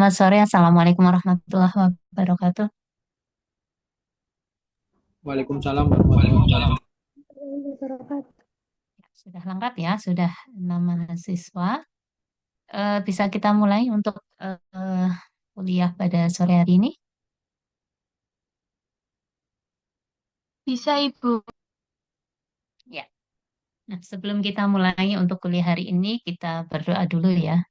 Selamat sore, Assalamualaikum warahmatullahi wabarakatuh. Waalaikumsalam warahmatullahi wabarakatuh. Sudah lengkap ya, sudah nama siswa. Bisa kita mulai untuk kuliah pada sore hari ini? Bisa Ibu. Ya. Nah, sebelum kita mulai untuk kuliah hari ini, kita berdoa dulu ya.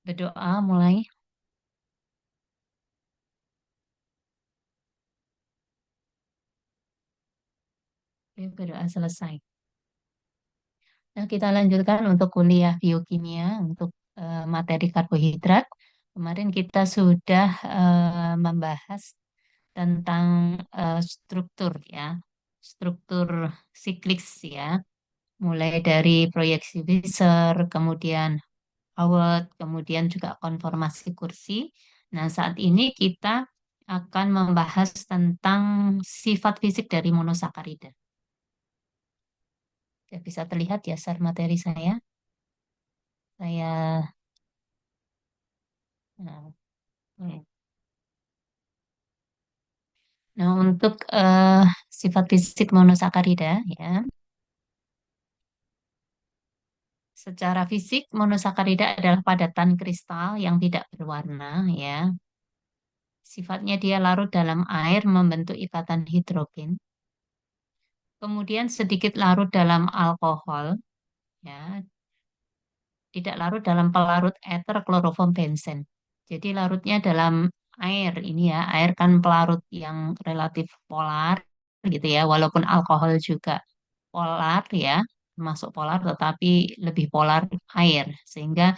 Berdoa mulai, berdoa selesai. Nah, kita lanjutkan untuk kuliah biokimia, untuk materi karbohidrat. Kemarin kita sudah membahas tentang struktur ya, struktur siklik ya, mulai dari proyeksi Wieser, kemudian Howard, kemudian juga konformasi kursi. Nah, saat ini kita akan membahas tentang sifat fisik dari monosakarida. Ya, bisa terlihat ya share materi saya. Saya nah, oke. Nah, untuk sifat fisik monosakarida ya. Secara fisik, monosakarida adalah padatan kristal yang tidak berwarna, ya. Sifatnya dia larut dalam air membentuk ikatan hidrogen. Kemudian sedikit larut dalam alkohol, ya. Tidak larut dalam pelarut ether kloroform benzen. Jadi larutnya dalam air ini ya, air kan pelarut yang relatif polar gitu ya, walaupun alkohol juga polar ya, masuk polar tetapi lebih polar air sehingga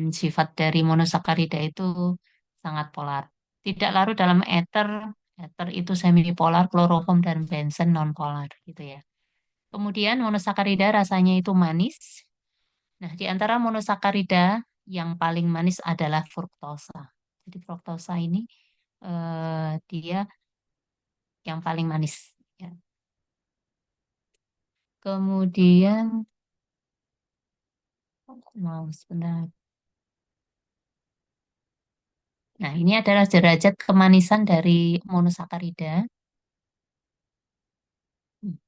sifat dari monosakarida itu sangat polar. Tidak larut dalam ether, ether itu semipolar, kloroform dan benzen nonpolar gitu ya. Kemudian monosakarida rasanya itu manis. Nah, di antara monosakarida yang paling manis adalah fruktosa. Jadi fruktosa ini dia yang paling manis ya. Kemudian mau sebentar. Nah, ini adalah derajat kemanisan dari monosakarida. Hmm.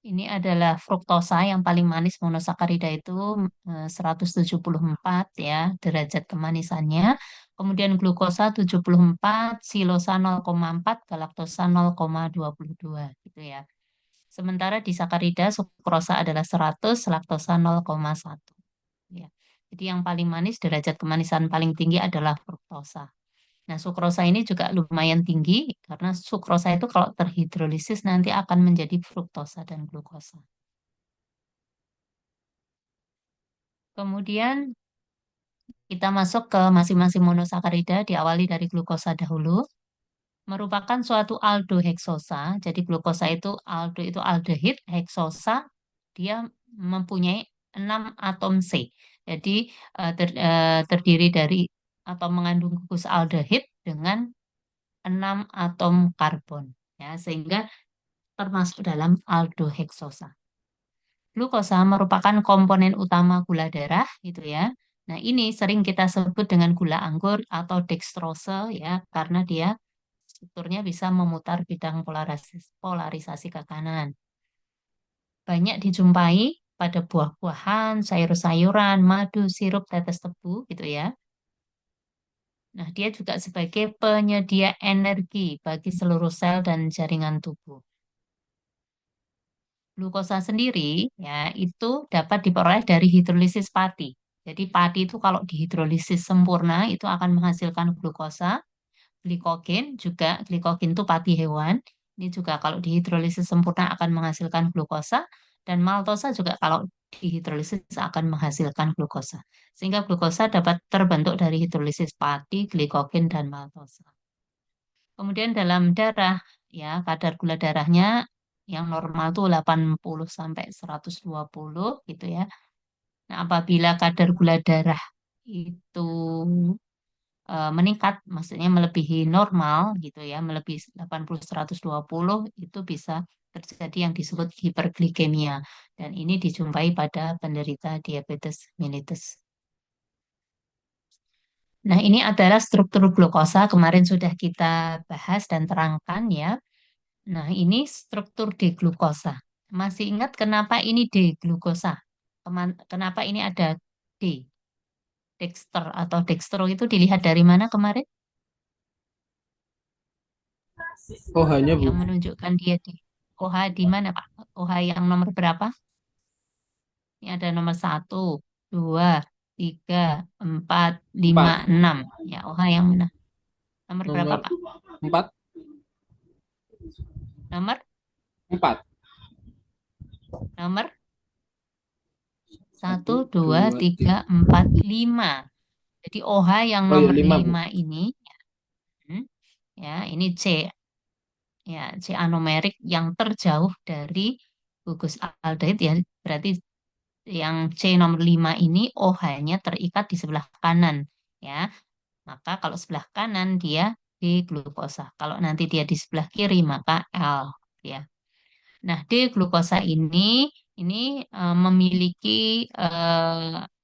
Ini adalah fruktosa yang paling manis monosakarida itu 174 ya derajat kemanisannya. Kemudian glukosa 74, silosa 0,4, galaktosa 0,22 gitu ya. Sementara di sakarida sukrosa adalah 100, laktosa 0,1 ya. Jadi yang paling manis derajat kemanisan paling tinggi adalah fruktosa. Nah, sukrosa ini juga lumayan tinggi karena sukrosa itu kalau terhidrolisis nanti akan menjadi fruktosa dan glukosa. Kemudian kita masuk ke masing-masing monosakarida diawali dari glukosa dahulu, merupakan suatu aldoheksosa. Jadi glukosa itu aldo itu aldehid, heksosa dia mempunyai 6 atom C. Jadi terdiri dari atau mengandung gugus aldehid dengan 6 atom karbon ya sehingga termasuk dalam aldoheksosa. Glukosa merupakan komponen utama gula darah gitu ya. Nah, ini sering kita sebut dengan gula anggur atau dextrose ya karena dia strukturnya bisa memutar bidang polarisasi ke kanan. Banyak dijumpai pada buah-buahan, sayur-sayuran, madu, sirup, tetes tebu gitu ya. Nah, dia juga sebagai penyedia energi bagi seluruh sel dan jaringan tubuh. Glukosa sendiri ya itu dapat diperoleh dari hidrolisis pati. Jadi pati itu kalau dihidrolisis sempurna itu akan menghasilkan glukosa, glikogen juga glikogen itu pati hewan. Ini juga kalau dihidrolisis sempurna akan menghasilkan glukosa dan maltosa juga kalau dihidrolisis akan menghasilkan glukosa. Sehingga glukosa dapat terbentuk dari hidrolisis pati, glikogen dan maltosa. Kemudian dalam darah ya kadar gula darahnya yang normal tuh 80 sampai 120 gitu ya. Nah, apabila kadar gula darah itu meningkat, maksudnya melebihi normal gitu ya, melebihi 80 120 itu bisa terjadi yang disebut hiperglikemia dan ini dijumpai pada penderita diabetes mellitus. Nah, ini adalah struktur glukosa. Kemarin sudah kita bahas dan terangkan ya. Nah, ini struktur D-glukosa. Masih ingat kenapa ini D-glukosa? Kenapa ini ada D? Dexter atau dextro itu dilihat dari mana kemarin? Oh, hanya Bu. Yang menunjukkan dia di OH di mana, Pak? OH yang nomor berapa? Ini ada nomor satu, dua, tiga, empat, lima, Empat. enam. Ya, OH yang mana? Nomor berapa, Nomor Pak? empat. Nomor Empat. nomor satu, Satu, dua, dua, tiga, tiga. empat, lima. Jadi OH yang Oh iya, nomor lima Bu. 5 ini, hmm, ya, ini C, ya, C anomerik yang terjauh dari gugus aldehid ya. Berarti yang C nomor 5 ini OH-nya terikat di sebelah kanan, ya. Maka kalau sebelah kanan dia di glukosa. Kalau nanti dia di sebelah kiri maka L, ya. Nah, D glukosa ini memiliki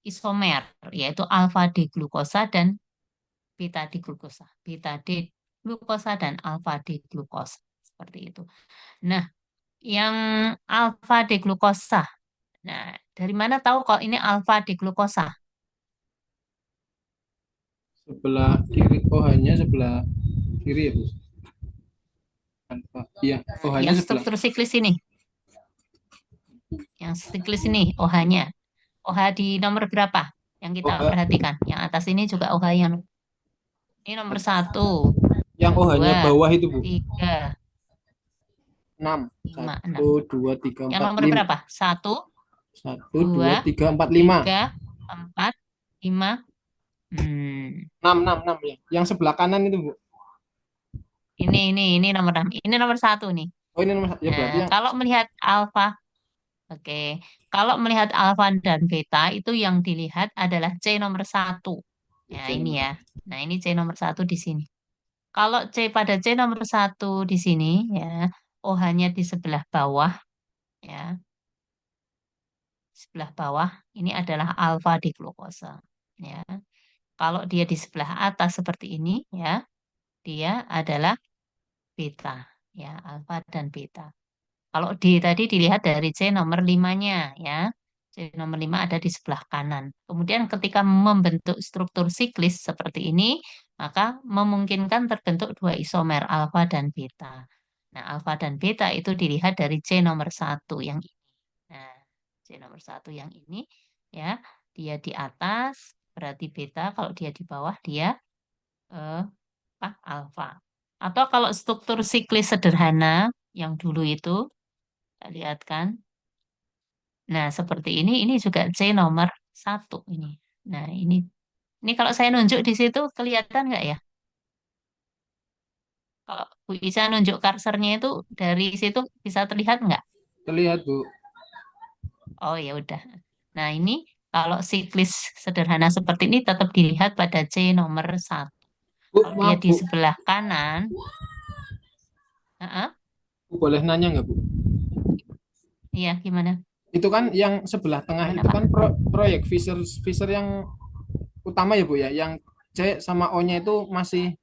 isomer yaitu alfa D glukosa dan beta D glukosa. Beta D glukosa dan alfa D glukosa seperti itu. Nah, yang alfa D glukosa. Nah, dari mana tahu kalau ini alfa D glukosa? Sebelah kiri. Oh, hanya sebelah kiri ya Bu. Alfa. Iya. Nah, Oh, hanya yang sebelah. struktur siklis ini, yang siklis ini OH-nya. OH di nomor berapa yang kita Oh, perhatikan? Yang atas ini juga OH yang ini nomor satu, yang oh hanya dua, bawah itu Bu. tiga, Enam. lima, enam. Satu, dua, tiga, Yang empat, nomor lima. berapa? Satu, Satu, dua, dua, tiga, empat, lima. tiga, empat, lima. Hmm, Enam, enam, enam ya. Yang sebelah kanan itu Bu. ini nomor enam. Ini nomor satu nih. Oh, ini nomor satu. Ya Nah, berarti yang kalau melihat alfa, oke. Kalau melihat alfa dan beta itu yang dilihat adalah C nomor satu. Nah, C ini nomor ya. satu. Nah, ini C nomor satu di sini. Kalau C nomor satu di sini ya, OH-nya di sebelah bawah ya, sebelah bawah ini adalah alfa di glukosa ya. Kalau dia di sebelah atas seperti ini ya, dia adalah beta ya, alfa dan beta. Kalau D tadi dilihat dari C nomor 5-nya ya. C nomor 5 ada di sebelah kanan. Kemudian ketika membentuk struktur siklis seperti ini, maka memungkinkan terbentuk dua isomer alfa dan beta. Nah, alfa dan beta itu dilihat dari C nomor satu yang ini. Nah, C nomor satu yang ini ya, dia di atas berarti beta, kalau dia di bawah dia eh, apa? Alfa. Atau kalau struktur siklis sederhana yang dulu itu kita lihat kan. Nah, seperti ini juga C nomor satu ini. Nah, ini kalau saya nunjuk di situ kelihatan nggak ya? Kalau Bu Isa nunjuk kursornya itu dari situ bisa terlihat nggak? Terlihat Bu. Oh ya udah. Nah, ini kalau siklis sederhana seperti ini tetap dilihat pada C nomor satu. Bu, Kalau dia maaf di Bu. sebelah kanan, Bu, boleh nanya nggak Bu? iya gimana? Itu kan yang sebelah tengah Gimana itu Pak? kan proyek Fisher Fisher yang utama ya Bu ya. Yang C sama O-nya itu masih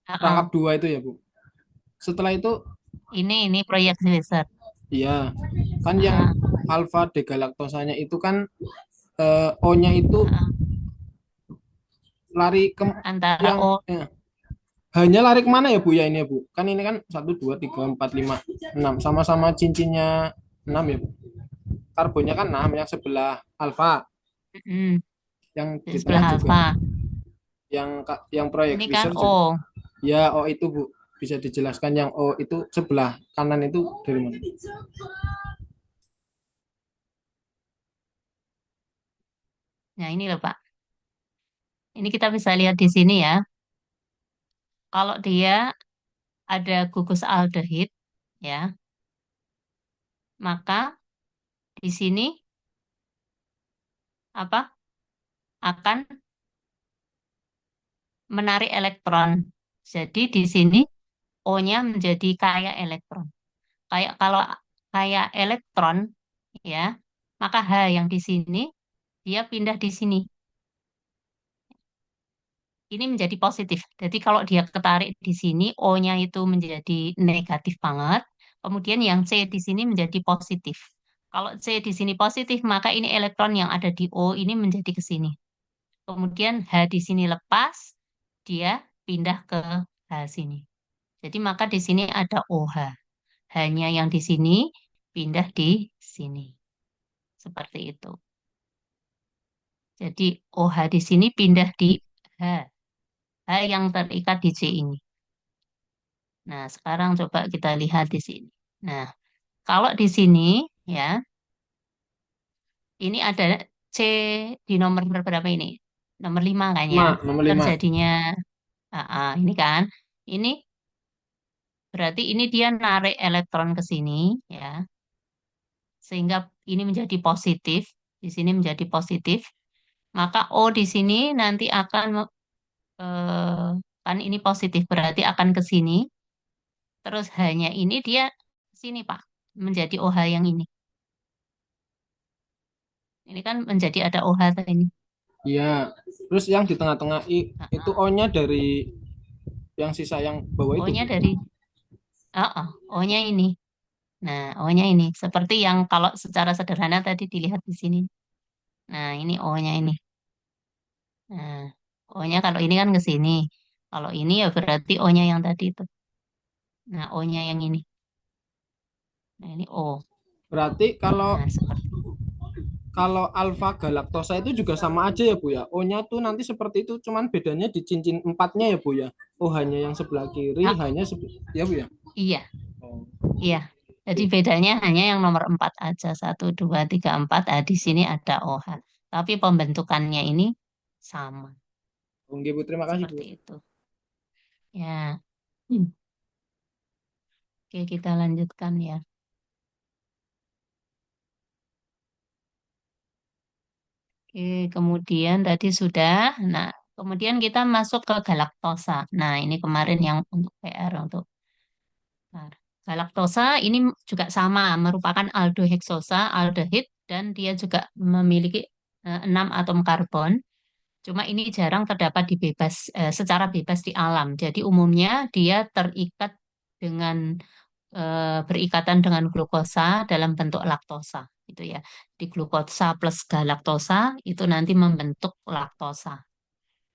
Heeh. rangkap dua itu ya Bu. Setelah itu Ini proyek Caesar. iya kan yang Heeh. alfa degalaktosanya itu kan O-nya itu Heeh. lari ke Antara yang O. hanya lari kemana ya Bu ya ini ya Bu? Kan ini kan satu, dua, tiga, empat, lima, enam, sama-sama cincinnya enam ya Bu. Karbonnya kan enam, yang sebelah alfa, Mm-mm. yang Di di tengah sebelah juga, alfa. yang proyek Ini kan Fisher juga. O. Ya, O itu Bu, bisa dijelaskan yang O itu sebelah kanan itu dari mana? Nah, ini loh Pak. Ini kita bisa lihat di sini ya. Kalau dia ada gugus aldehid, ya, maka di sini apa akan menarik elektron. Jadi di sini O-nya menjadi kaya elektron. Kayak kalau kaya elektron, ya, maka H yang di sini dia pindah di sini. ini menjadi positif. Jadi kalau dia ketarik di sini, O-nya itu menjadi negatif banget. Kemudian yang C di sini menjadi positif. Kalau C di sini positif, maka ini elektron yang ada di O ini menjadi ke sini. Kemudian H di sini lepas, dia pindah ke H sini. Jadi maka di sini ada OH. Hanya yang di sini pindah di sini. Seperti itu. Jadi OH di sini pindah di H. H yang terikat di C ini. Nah, sekarang coba kita lihat di sini. Nah, kalau di sini ya, ini ada C di nomor berapa ini? Nomor 5 kan ya. Nomor 5. Terjadinya ini kan. Ini berarti ini dia narik elektron ke sini ya. Sehingga ini menjadi positif, di sini menjadi positif. Maka O di sini nanti akan eh, kan ini positif berarti akan ke sini. Terus hanya ini dia sini Pak, menjadi OH yang ini. Ini kan menjadi ada OH tadi. Iya. Terus yang di tengah-tengah itu Heeh. O-nya dari yang sisa yang bawah itu, O-nya Bu. dari O-nya ini. Nah, O-nya ini seperti yang kalau secara sederhana tadi dilihat di sini. Nah, ini O-nya ini. Nah, O-nya kalau ini kan ke sini. Kalau ini ya berarti O-nya yang tadi itu. Nah, O-nya yang ini. Nah, ini O. Berarti kalau Nah, seperti kalau alfa galaktosa itu juga sama aja ya Bu ya. O-nya tuh nanti seperti itu, cuman bedanya di cincin empatnya ya Bu ya. Oh, hanya yang sebelah kiri, ah, hanya ya Bu ya. iya, Oh, iya. Jadi oke. bedanya hanya yang nomor 4 aja. Satu, dua, tiga, empat. Di sini ada OH. Tapi pembentukannya ini sama. Oke Bu, terima kasih Bu. Seperti itu. Ya. Hmm. Oke, kita lanjutkan ya. Oke, kemudian tadi sudah. Nah, kemudian kita masuk ke galaktosa. Nah, ini kemarin yang untuk PR untuk nah, galaktosa ini juga sama, merupakan aldoheksosa, aldehid, dan dia juga memiliki 6 atom karbon. Cuma ini jarang terdapat secara bebas di alam. Jadi umumnya dia terikat dengan berikatan dengan glukosa dalam bentuk laktosa, gitu ya. Di glukosa plus galaktosa itu nanti membentuk laktosa.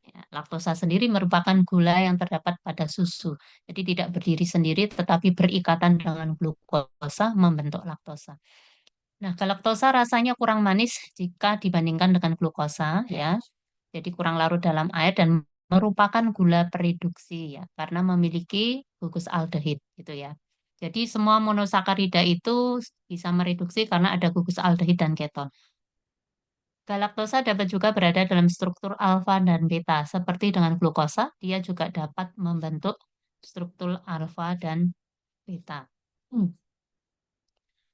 Ya, laktosa sendiri merupakan gula yang terdapat pada susu. Jadi tidak berdiri sendiri tetapi berikatan dengan glukosa membentuk laktosa. Nah, galaktosa rasanya kurang manis jika dibandingkan dengan glukosa ya. Jadi kurang larut dalam air dan merupakan gula pereduksi ya karena memiliki gugus aldehid gitu ya. Jadi semua monosakarida itu bisa mereduksi karena ada gugus aldehid dan keton. Galaktosa dapat juga berada dalam struktur alfa dan beta. Seperti dengan glukosa, dia juga dapat membentuk struktur alfa dan beta. Hmm.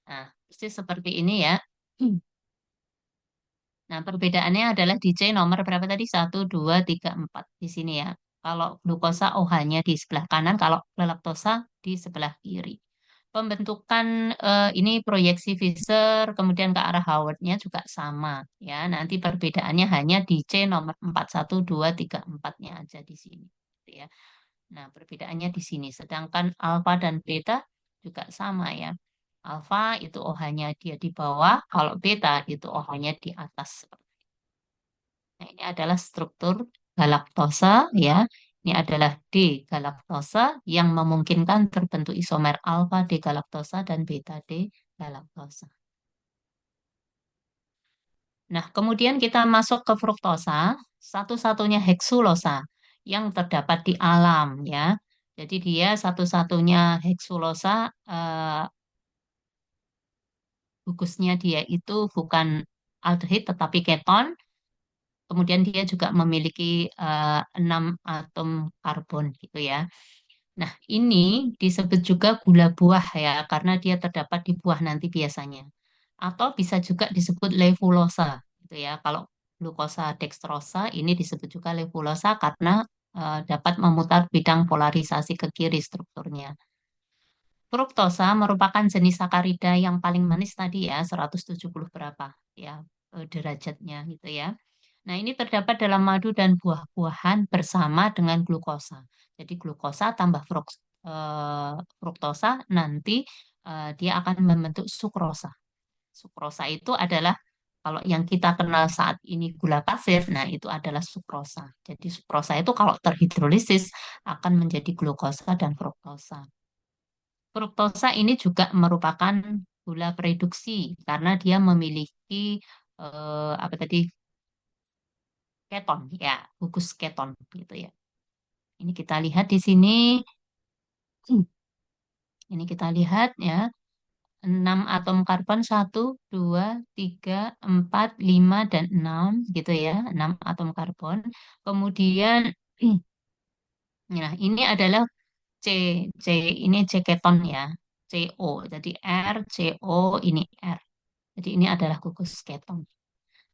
Nah, persis seperti ini ya. Hmm. Nah, perbedaannya adalah di C nomor berapa tadi? Satu, 2, 3, 4 di sini ya. Kalau glukosa OH-nya di sebelah kanan, kalau galaktosa di sebelah kiri. Pembentukan ini proyeksi Fisher kemudian ke arah Howard-nya juga sama ya. Nanti perbedaannya hanya di C nomor 4 1 2 3 4-nya aja di sini gitu ya. Nah, perbedaannya di sini. Sedangkan alfa dan beta juga sama ya. Alfa itu OH-nya dia di bawah, kalau beta itu OH-nya di atas. Nah, ini adalah struktur galaktosa ya. Ini adalah D-galaktosa yang memungkinkan terbentuk isomer alfa D-galaktosa dan beta D-galaktosa. Nah, kemudian kita masuk ke fruktosa, satu-satunya heksulosa yang terdapat di alam ya. Jadi dia satu-satunya heksulosa gugusnya dia itu bukan aldehid tetapi keton. Kemudian dia juga memiliki 6 atom karbon gitu ya. Nah, ini disebut juga gula buah ya, karena dia terdapat di buah nanti biasanya. Atau bisa juga disebut levulosa gitu ya. Kalau glukosa dextrosa ini disebut juga levulosa karena dapat memutar bidang polarisasi ke kiri strukturnya. Fruktosa merupakan jenis sakarida yang paling manis tadi ya, 170 berapa ya derajatnya gitu ya. Nah, ini terdapat dalam madu dan buah-buahan bersama dengan glukosa. Jadi glukosa tambah fruktosa nanti dia akan membentuk sukrosa. Sukrosa itu adalah kalau yang kita kenal saat ini gula pasir, nah itu adalah sukrosa. Jadi sukrosa itu kalau terhidrolisis akan menjadi glukosa dan fruktosa. Fruktosa ini juga merupakan gula reduksi karena dia memiliki apa tadi keton ya, gugus keton gitu ya. Ini kita lihat di sini. Ini kita lihat ya. 6 atom karbon, 1, 2, 3, 4, 5 dan 6 gitu ya. 6 atom karbon. Kemudian, nah ini adalah C. C ini C keton ya. CO. Jadi R, CO, ini R. Jadi ini adalah gugus keton.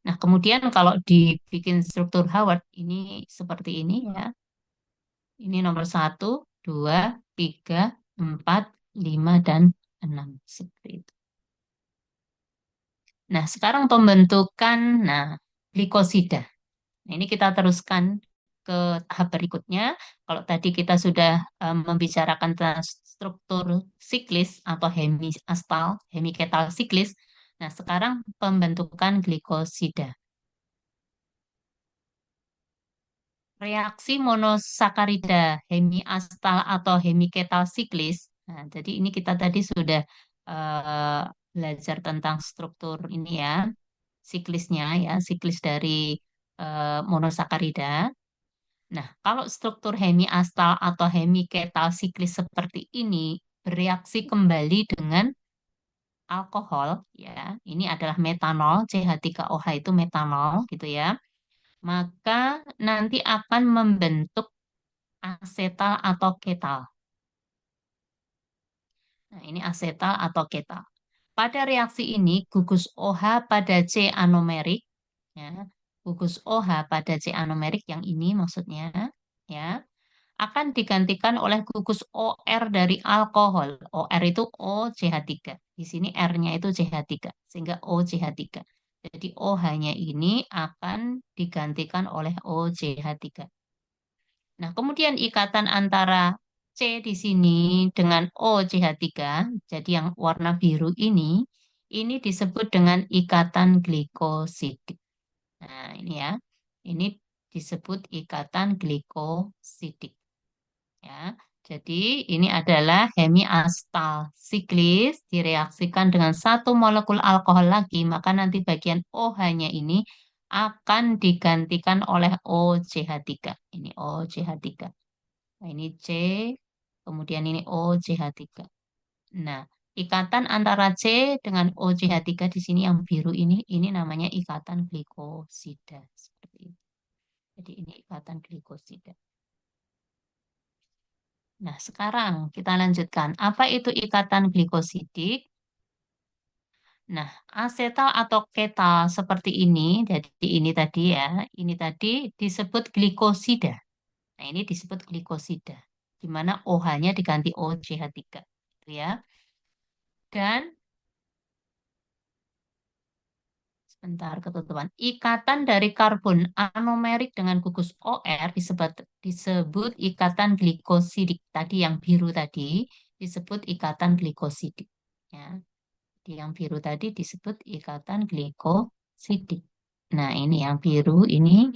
Nah, kemudian kalau dibikin struktur Howard, ini seperti ini ya. Ini nomor 1, 2, 3, 4, 5 dan 6. Seperti itu. Nah, sekarang pembentukan, nah, glikosida. Nah, ini kita teruskan ke tahap berikutnya. Kalau tadi kita sudah membicarakan tentang struktur siklis atau hemiastal, hemiketal siklis. Nah, sekarang pembentukan glikosida. Reaksi monosakarida hemiastal atau hemiketal siklis. Nah, jadi ini kita tadi sudah eh, belajar tentang struktur ini ya, siklisnya ya, siklis dari monosakarida. Nah, kalau struktur hemiastal atau hemiketal siklis seperti ini bereaksi kembali dengan alkohol ya. Ini adalah metanol, CH3OH itu metanol gitu ya. Maka nanti akan membentuk asetal atau ketal. Nah, ini asetal atau ketal. Pada reaksi ini, gugus OH pada C anomerik, ya, gugus OH pada C anomerik yang ini maksudnya, ya, akan digantikan oleh gugus OR dari alkohol. OR itu OCH3. Di sini R-nya itu CH3, sehingga OCH3. Jadi OH-nya ini akan digantikan oleh OCH3. Nah, kemudian ikatan antara C di sini dengan OCH3, jadi yang warna biru ini disebut dengan ikatan glikosidik. Nah, ini ya, ini disebut ikatan glikosidik. Ya, jadi ini adalah hemiastal siklis direaksikan dengan satu molekul alkohol lagi, maka nanti bagian OH-nya ini akan digantikan oleh OCH3. Ini OCH3. Nah, ini C, kemudian ini OCH3. Nah, ikatan antara C dengan OCH3 di sini yang biru ini namanya ikatan glikosida. Seperti ini. Jadi ini ikatan glikosida. Nah, sekarang kita lanjutkan. Apa itu ikatan glikosidik? Nah, asetal atau ketal seperti ini, jadi ini tadi ya, ini tadi disebut glikosida. Nah, ini disebut glikosida, di mana OH-nya diganti OCH3. Gitu ya. Dan sebentar ketutupan. Ikatan dari karbon anomerik dengan gugus OR disebut ikatan glikosidik. Tadi yang biru tadi disebut ikatan glikosidik. Ya. Di yang biru tadi disebut ikatan glikosidik. Nah, ini yang biru ini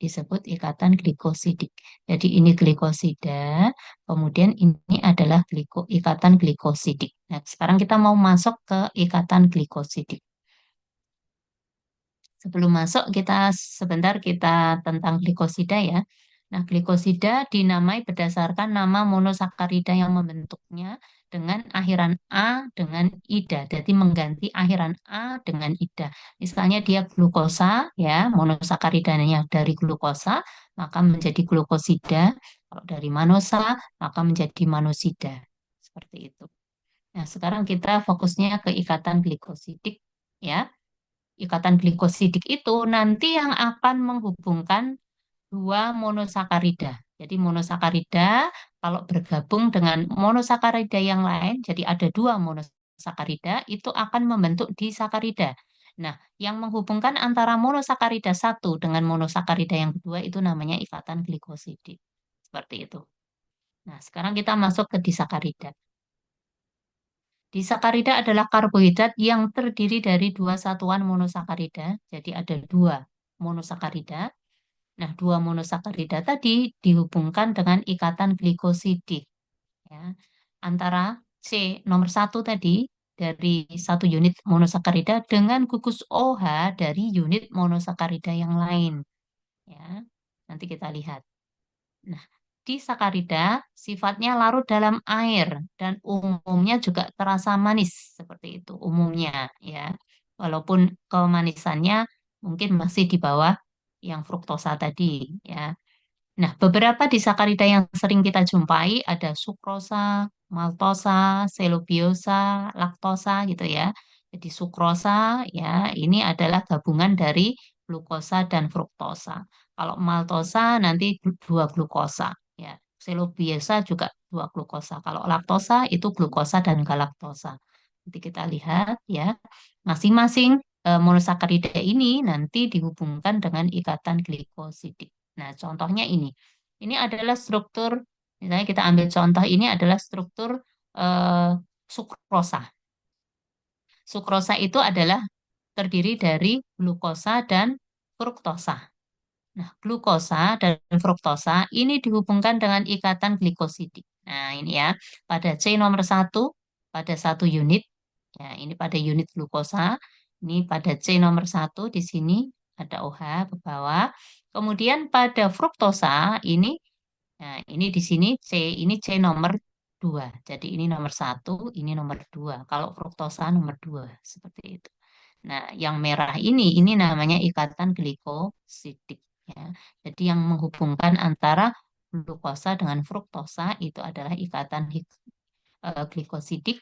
disebut ikatan glikosidik. Jadi ini glikosida, kemudian ini adalah ikatan glikosidik. Nah, sekarang kita mau masuk ke ikatan glikosidik. Sebelum masuk sebentar kita tentang glikosida ya. Nah, glikosida dinamai berdasarkan nama monosakarida yang membentuknya dengan akhiran A dengan ida. Jadi mengganti akhiran A dengan ida. Misalnya dia glukosa ya, monosakaridanya dari glukosa maka menjadi glukosida. Kalau dari manosa maka menjadi manosida. Seperti itu. Nah, sekarang kita fokusnya ke ikatan glikosidik ya. Ikatan glikosidik itu nanti yang akan menghubungkan dua monosakarida. Jadi monosakarida kalau bergabung dengan monosakarida yang lain, jadi ada dua monosakarida, itu akan membentuk disakarida. Nah, yang menghubungkan antara monosakarida satu dengan monosakarida yang kedua itu namanya ikatan glikosidik. Seperti itu. Nah, sekarang kita masuk ke disakarida. Disakarida adalah karbohidrat yang terdiri dari dua satuan monosakarida. Jadi ada dua monosakarida. Nah, dua monosakarida tadi dihubungkan dengan ikatan glikosidik, ya, antara C nomor satu tadi dari satu unit monosakarida dengan gugus OH dari unit monosakarida yang lain. Ya, nanti kita lihat. Nah, di sakarida sifatnya larut dalam air dan umumnya juga terasa manis seperti itu umumnya ya. Walaupun kemanisannya mungkin masih di bawah yang fruktosa tadi ya. Nah, beberapa disakarida yang sering kita jumpai ada sukrosa, maltosa, selubiosa, laktosa gitu ya. Jadi sukrosa ya ini adalah gabungan dari glukosa dan fruktosa. Kalau maltosa nanti dua glukosa ya. Selubiosa juga dua glukosa. Kalau laktosa itu glukosa dan galaktosa. Nanti kita lihat ya. Masing-masing monosakarida ini nanti dihubungkan dengan ikatan glikosidik. Nah, contohnya ini. Ini adalah struktur, misalnya kita ambil contoh ini adalah struktur eh, sukrosa. Sukrosa itu adalah terdiri dari glukosa dan fruktosa. Nah, glukosa dan fruktosa ini dihubungkan dengan ikatan glikosidik. Nah, ini ya, pada C nomor satu, pada satu unit, ya ini pada unit glukosa, ini pada C nomor satu di sini ada OH ke bawah. Kemudian pada fruktosa ini, nah ini di sini C, ini C nomor dua. Jadi ini nomor satu, ini nomor dua. Kalau fruktosa nomor dua, seperti itu. Nah, yang merah ini namanya ikatan glikosidik ya. Jadi yang menghubungkan antara glukosa dengan fruktosa itu adalah ikatan glikosidik.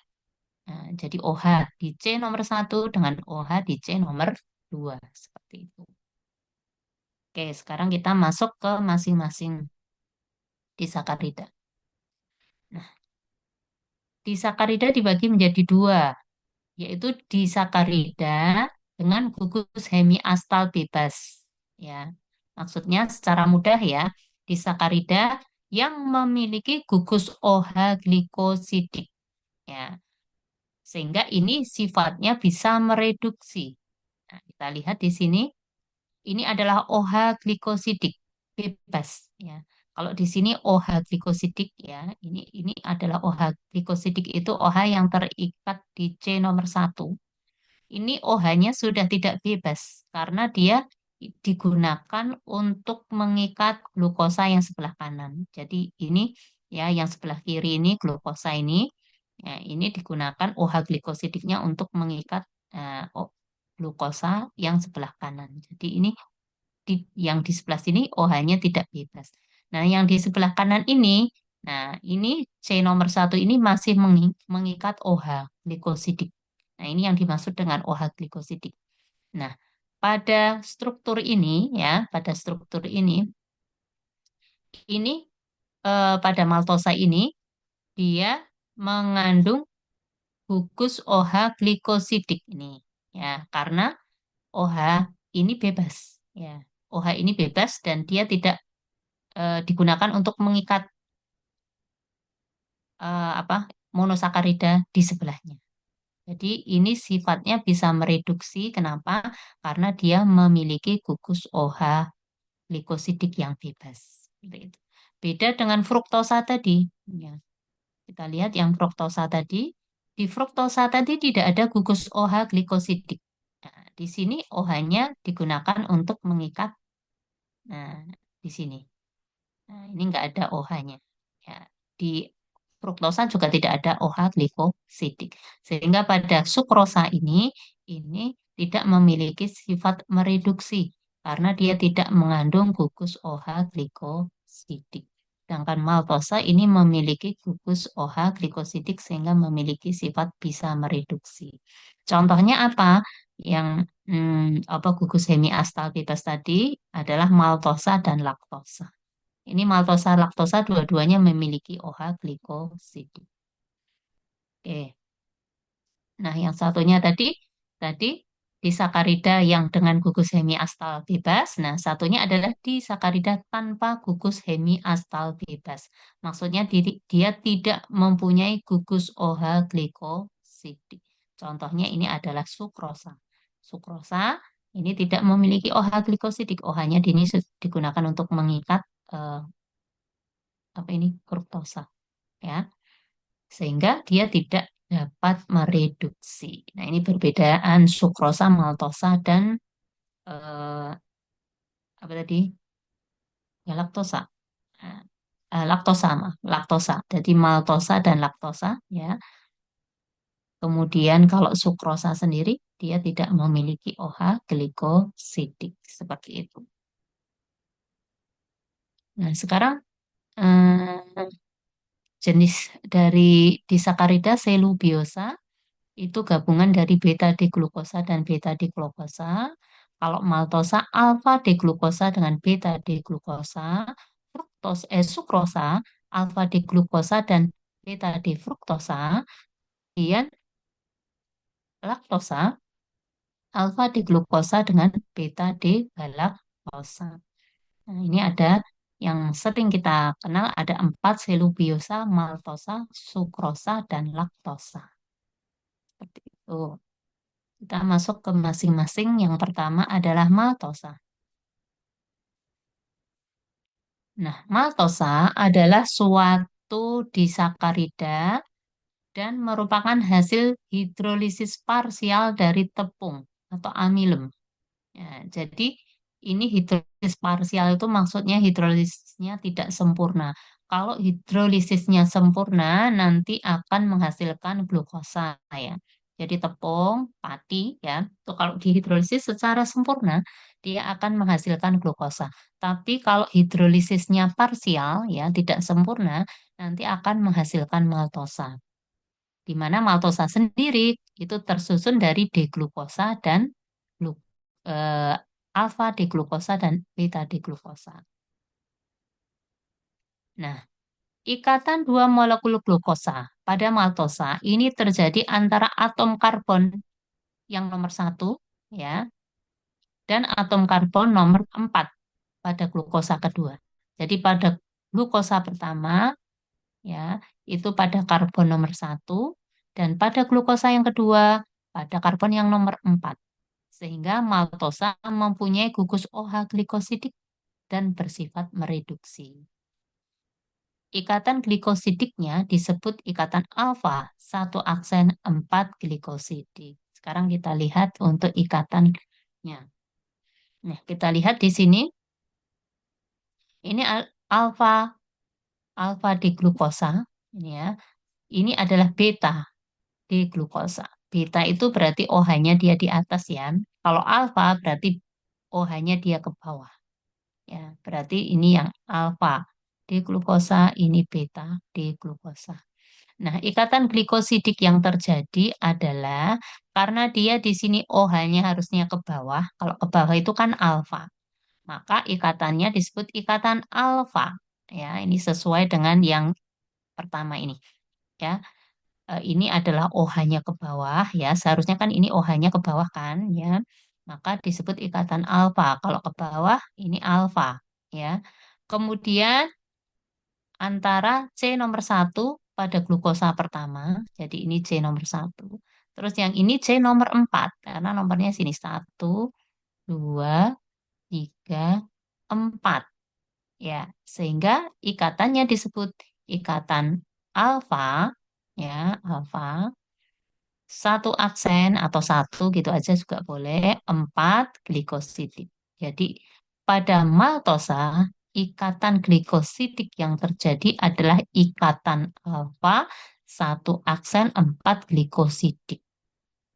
Nah, jadi OH di C nomor satu dengan OH di C nomor dua seperti itu. Oke, sekarang kita masuk ke masing-masing disakarida. Nah, disakarida dibagi menjadi dua, yaitu disakarida dengan gugus hemiastal bebas. Ya, maksudnya secara mudah ya, disakarida yang memiliki gugus OH glikosidik. Ya, sehingga ini sifatnya bisa mereduksi. Nah, kita lihat di sini, ini adalah OH glikosidik bebas. Ya, kalau di sini OH glikosidik ya, ini adalah OH glikosidik itu OH yang terikat di C nomor satu. Ini OH-nya sudah tidak bebas karena dia digunakan untuk mengikat glukosa yang sebelah kanan. Jadi ini ya yang sebelah kiri ini glukosa ini ya ini digunakan OH glikosidiknya untuk mengikat glukosa yang sebelah kanan. Jadi ini yang di sebelah sini OH-nya tidak bebas. Nah, yang di sebelah kanan ini, nah ini C nomor satu ini masih mengikat OH glikosidik. Nah, ini yang dimaksud dengan OH glikosidik. Nah, pada struktur ini ya, pada struktur ini pada maltosa ini dia mengandung gugus OH glikosidik ini ya, karena OH ini bebas ya. OH ini bebas dan dia tidak digunakan untuk mengikat apa monosakarida di sebelahnya. Jadi ini sifatnya bisa mereduksi. Kenapa? Karena dia memiliki gugus OH glikosidik yang bebas. Seperti itu. Beda dengan fruktosa tadi. Ya, kita lihat yang fruktosa tadi. Di fruktosa tadi tidak ada gugus OH glikosidik. Nah, di sini OH-nya digunakan untuk mengikat. Nah, di sini. Nah, ini nggak ada OH-nya. Ya, di fruktosa juga tidak ada OH glikosidik. Sehingga pada sukrosa ini tidak memiliki sifat mereduksi karena dia tidak mengandung gugus OH glikosidik. Sedangkan maltosa ini memiliki gugus OH glikosidik sehingga memiliki sifat bisa mereduksi. Contohnya apa? Yang apa gugus hemiastal bebas tadi adalah maltosa dan laktosa. Ini maltosa laktosa dua-duanya memiliki OH glikosidik. Oke. Nah, yang satunya tadi disakarida yang dengan gugus hemiastal bebas. Nah, satunya adalah disakarida tanpa gugus hemiastal bebas. Maksudnya dia tidak mempunyai gugus OH glikosidik. Contohnya ini adalah sukrosa. Sukrosa ini tidak memiliki OH glikosidik. OH-nya ini digunakan untuk mengikat eh, apa ini fruktosa, ya, sehingga dia tidak dapat mereduksi. Nah, ini perbedaan sukrosa, maltosa, dan eh, apa tadi? Ya, laktosa. Nah, laktosa, laktosa. Jadi maltosa dan laktosa, ya. Kemudian kalau sukrosa sendiri, dia tidak memiliki OH glikosidik seperti itu. Nah, sekarang eh, jenis dari disakarida selubiosa itu gabungan dari beta diglukosa dan beta diglukosa. Kalau maltosa alfa diglukosa dengan beta diglukosa, sukrosa alfa diglukosa dan beta digfruktosa, kemudian laktosa alfa diglukosa dengan beta digalaktosa. Nah, ini ada yang sering kita kenal ada 4 selubiosa, maltosa, sukrosa, dan laktosa. Seperti itu. Kita masuk ke masing-masing. Yang pertama adalah maltosa. Nah, maltosa adalah suatu disakarida dan merupakan hasil hidrolisis parsial dari tepung atau amilem. Ya, jadi ini hidrolisis parsial itu maksudnya hidrolisisnya tidak sempurna. Kalau hidrolisisnya sempurna, nanti akan menghasilkan glukosa ya. Jadi tepung, pati ya, itu kalau dihidrolisis secara sempurna, dia akan menghasilkan glukosa. Tapi kalau hidrolisisnya parsial ya, tidak sempurna, nanti akan menghasilkan maltosa. Di mana maltosa sendiri itu tersusun dari deglukosa dan glu- eh, alfa deglukosa dan beta deglukosa. Nah, ikatan dua molekul glukosa pada maltosa ini terjadi antara atom karbon yang nomor satu, ya, dan atom karbon nomor 4 pada glukosa kedua. Jadi pada glukosa pertama, ya, itu pada karbon nomor satu, dan pada glukosa yang kedua pada karbon yang nomor 4. Sehingga maltosa mempunyai gugus OH glikosidik dan bersifat mereduksi. Ikatan glikosidiknya disebut ikatan alfa, satu aksen 4 glikosidik. Sekarang kita lihat untuk ikatannya. Nah, kita lihat di sini, ini alfa, alfa di glukosa, ini ya. Ini adalah beta di glukosa. Beta itu berarti OH-nya dia di atas ya. Kalau alfa berarti OH-nya dia ke bawah. Ya, berarti ini yang alfa di glukosa, ini beta di glukosa. Nah, ikatan glikosidik yang terjadi adalah karena dia di sini OH-nya harusnya ke bawah. Kalau ke bawah itu kan alfa. Maka ikatannya disebut ikatan alfa. Ya, ini sesuai dengan yang pertama ini. Ya, ini adalah OH-nya ke bawah. Ya, seharusnya kan ini OH-nya ke bawah kan. Ya, maka disebut ikatan alfa. Kalau ke bawah, ini alfa. Ya, kemudian antara C nomor satu pada glukosa pertama, jadi ini C nomor satu. Terus yang ini C nomor 4, karena nomornya sini satu, 2, 3, 4. Ya, sehingga ikatannya disebut ikatan alfa, ya, alfa, satu aksen atau satu gitu aja juga boleh, 4 glikosidik. Jadi pada maltosa, ikatan glikosidik yang terjadi adalah ikatan alfa, satu aksen 4 glikosidik.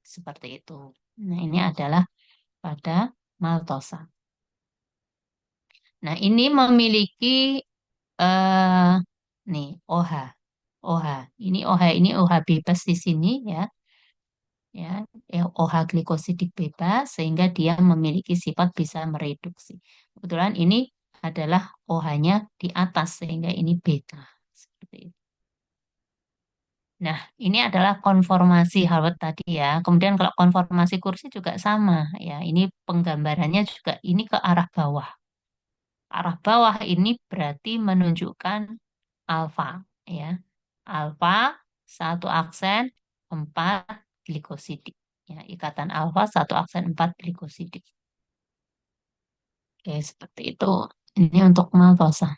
Seperti itu. Nah, ini adalah pada maltosa. Nah, ini memiliki eh nih OH. OH. Ini OH ini OH bebas di sini ya. Ya, OH glikosidik bebas sehingga dia memiliki sifat bisa mereduksi. Kebetulan ini adalah OH-nya di atas sehingga ini beta. Seperti itu. Nah, ini adalah konformasi Harvard tadi ya. Kemudian kalau konformasi kursi juga sama ya. Ini penggambarannya juga ini ke arah bawah. Arah bawah ini berarti menunjukkan alfa ya. Alfa satu aksen empat glikosidik. Ya, ikatan alfa satu aksen empat glikosidik. Oke, seperti itu. Ini untuk maltosa.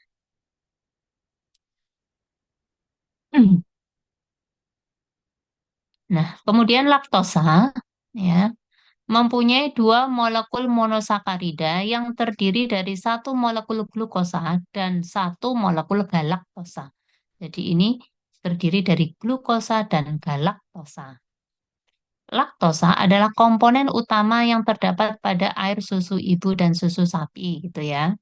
Nah, kemudian laktosa ya mempunyai dua molekul monosakarida yang terdiri dari satu molekul glukosa dan satu molekul galaktosa. Jadi ini terdiri dari glukosa dan galaktosa. Laktosa adalah komponen utama yang terdapat pada air susu ibu dan susu sapi gitu ya.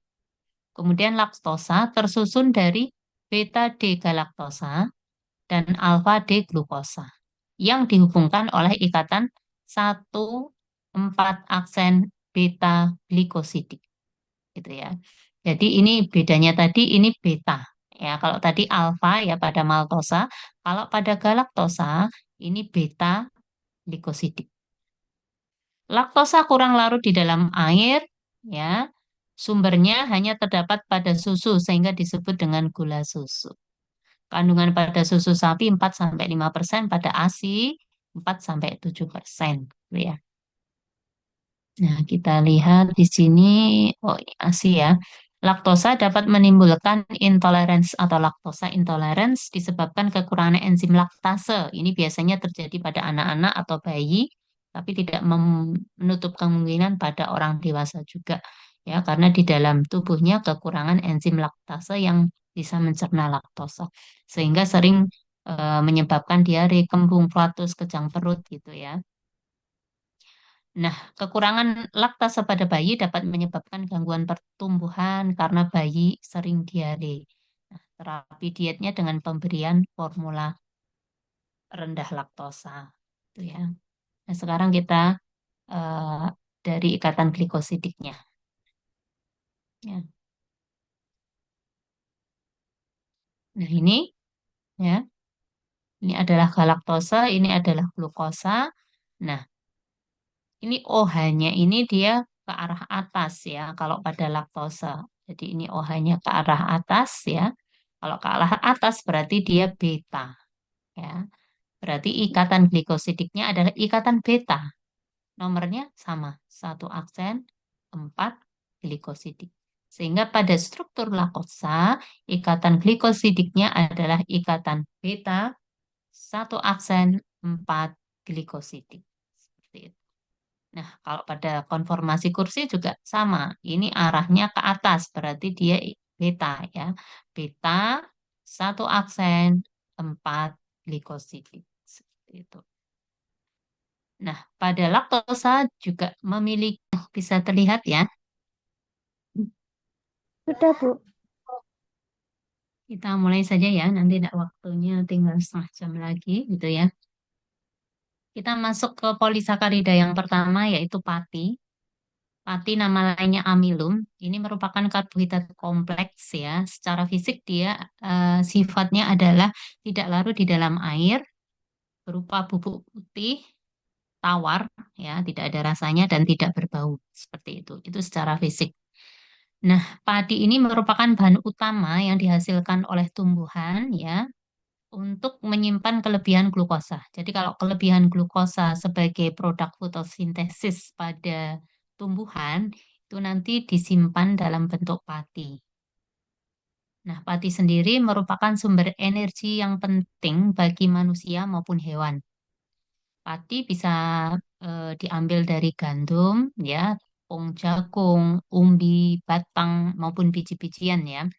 Kemudian laktosa tersusun dari beta D-galaktosa dan alfa D-glukosa yang dihubungkan oleh ikatan satu empat aksen beta glikosidik gitu ya. Jadi ini bedanya tadi ini beta ya. Kalau tadi alfa ya pada maltosa, kalau pada galaktosa ini beta glikosidik. Laktosa kurang larut di dalam air ya. Sumbernya hanya terdapat pada susu sehingga disebut dengan gula susu. Kandungan pada susu sapi 4-5%, pada ASI 4-7%. Gitu ya. Nah, kita lihat di sini, oh ini ASI ya. Laktosa dapat menimbulkan intoleransi atau laktosa intolerance disebabkan kekurangan enzim laktase. Ini biasanya terjadi pada anak-anak atau bayi, tapi tidak menutup kemungkinan pada orang dewasa juga. Ya, karena di dalam tubuhnya kekurangan enzim laktase yang bisa mencerna laktosa. Sehingga sering menyebabkan diare, kembung, flatus, kejang perut gitu ya. Nah, kekurangan laktase pada bayi dapat menyebabkan gangguan pertumbuhan karena bayi sering diare. Nah, terapi dietnya dengan pemberian formula rendah laktosa, itu ya. Nah, sekarang kita eh, dari ikatan glikosidiknya. Ya. Nah, ini ya, ini adalah galaktosa, ini adalah glukosa. Nah, ini OH-nya ini dia ke arah atas ya, kalau pada laktosa. Jadi ini OH-nya ke arah atas ya. Kalau ke arah atas berarti dia beta ya. Berarti ikatan glikosidiknya adalah ikatan beta. Nomornya sama, satu aksen, empat glikosidik. Sehingga pada struktur laktosa, ikatan glikosidiknya adalah ikatan beta, satu aksen, empat glikosidik. Seperti itu. Nah, kalau pada konformasi kursi juga sama. Ini arahnya ke atas, berarti dia beta ya. Beta, satu aksen, empat glikosidik. Seperti itu. Nah, pada laktosa juga memiliki, bisa terlihat ya. Sudah, Bu. Kita mulai saja ya, nanti tidak waktunya tinggal setengah jam lagi gitu ya. Kita masuk ke polisakarida yang pertama yaitu pati. Pati nama lainnya amilum. Ini merupakan karbohidrat kompleks ya. Secara fisik dia sifatnya adalah tidak larut di dalam air, berupa bubuk putih, tawar ya, tidak ada rasanya dan tidak berbau seperti itu. Itu secara fisik. Nah, padi ini merupakan bahan utama yang dihasilkan oleh tumbuhan ya untuk menyimpan kelebihan glukosa. Jadi kalau kelebihan glukosa sebagai produk fotosintesis pada tumbuhan itu nanti disimpan dalam bentuk pati. Nah, pati sendiri merupakan sumber energi yang penting bagi manusia maupun hewan. Pati bisa diambil dari gandum, ya, tepung jagung, umbi, batang maupun biji-bijian ya.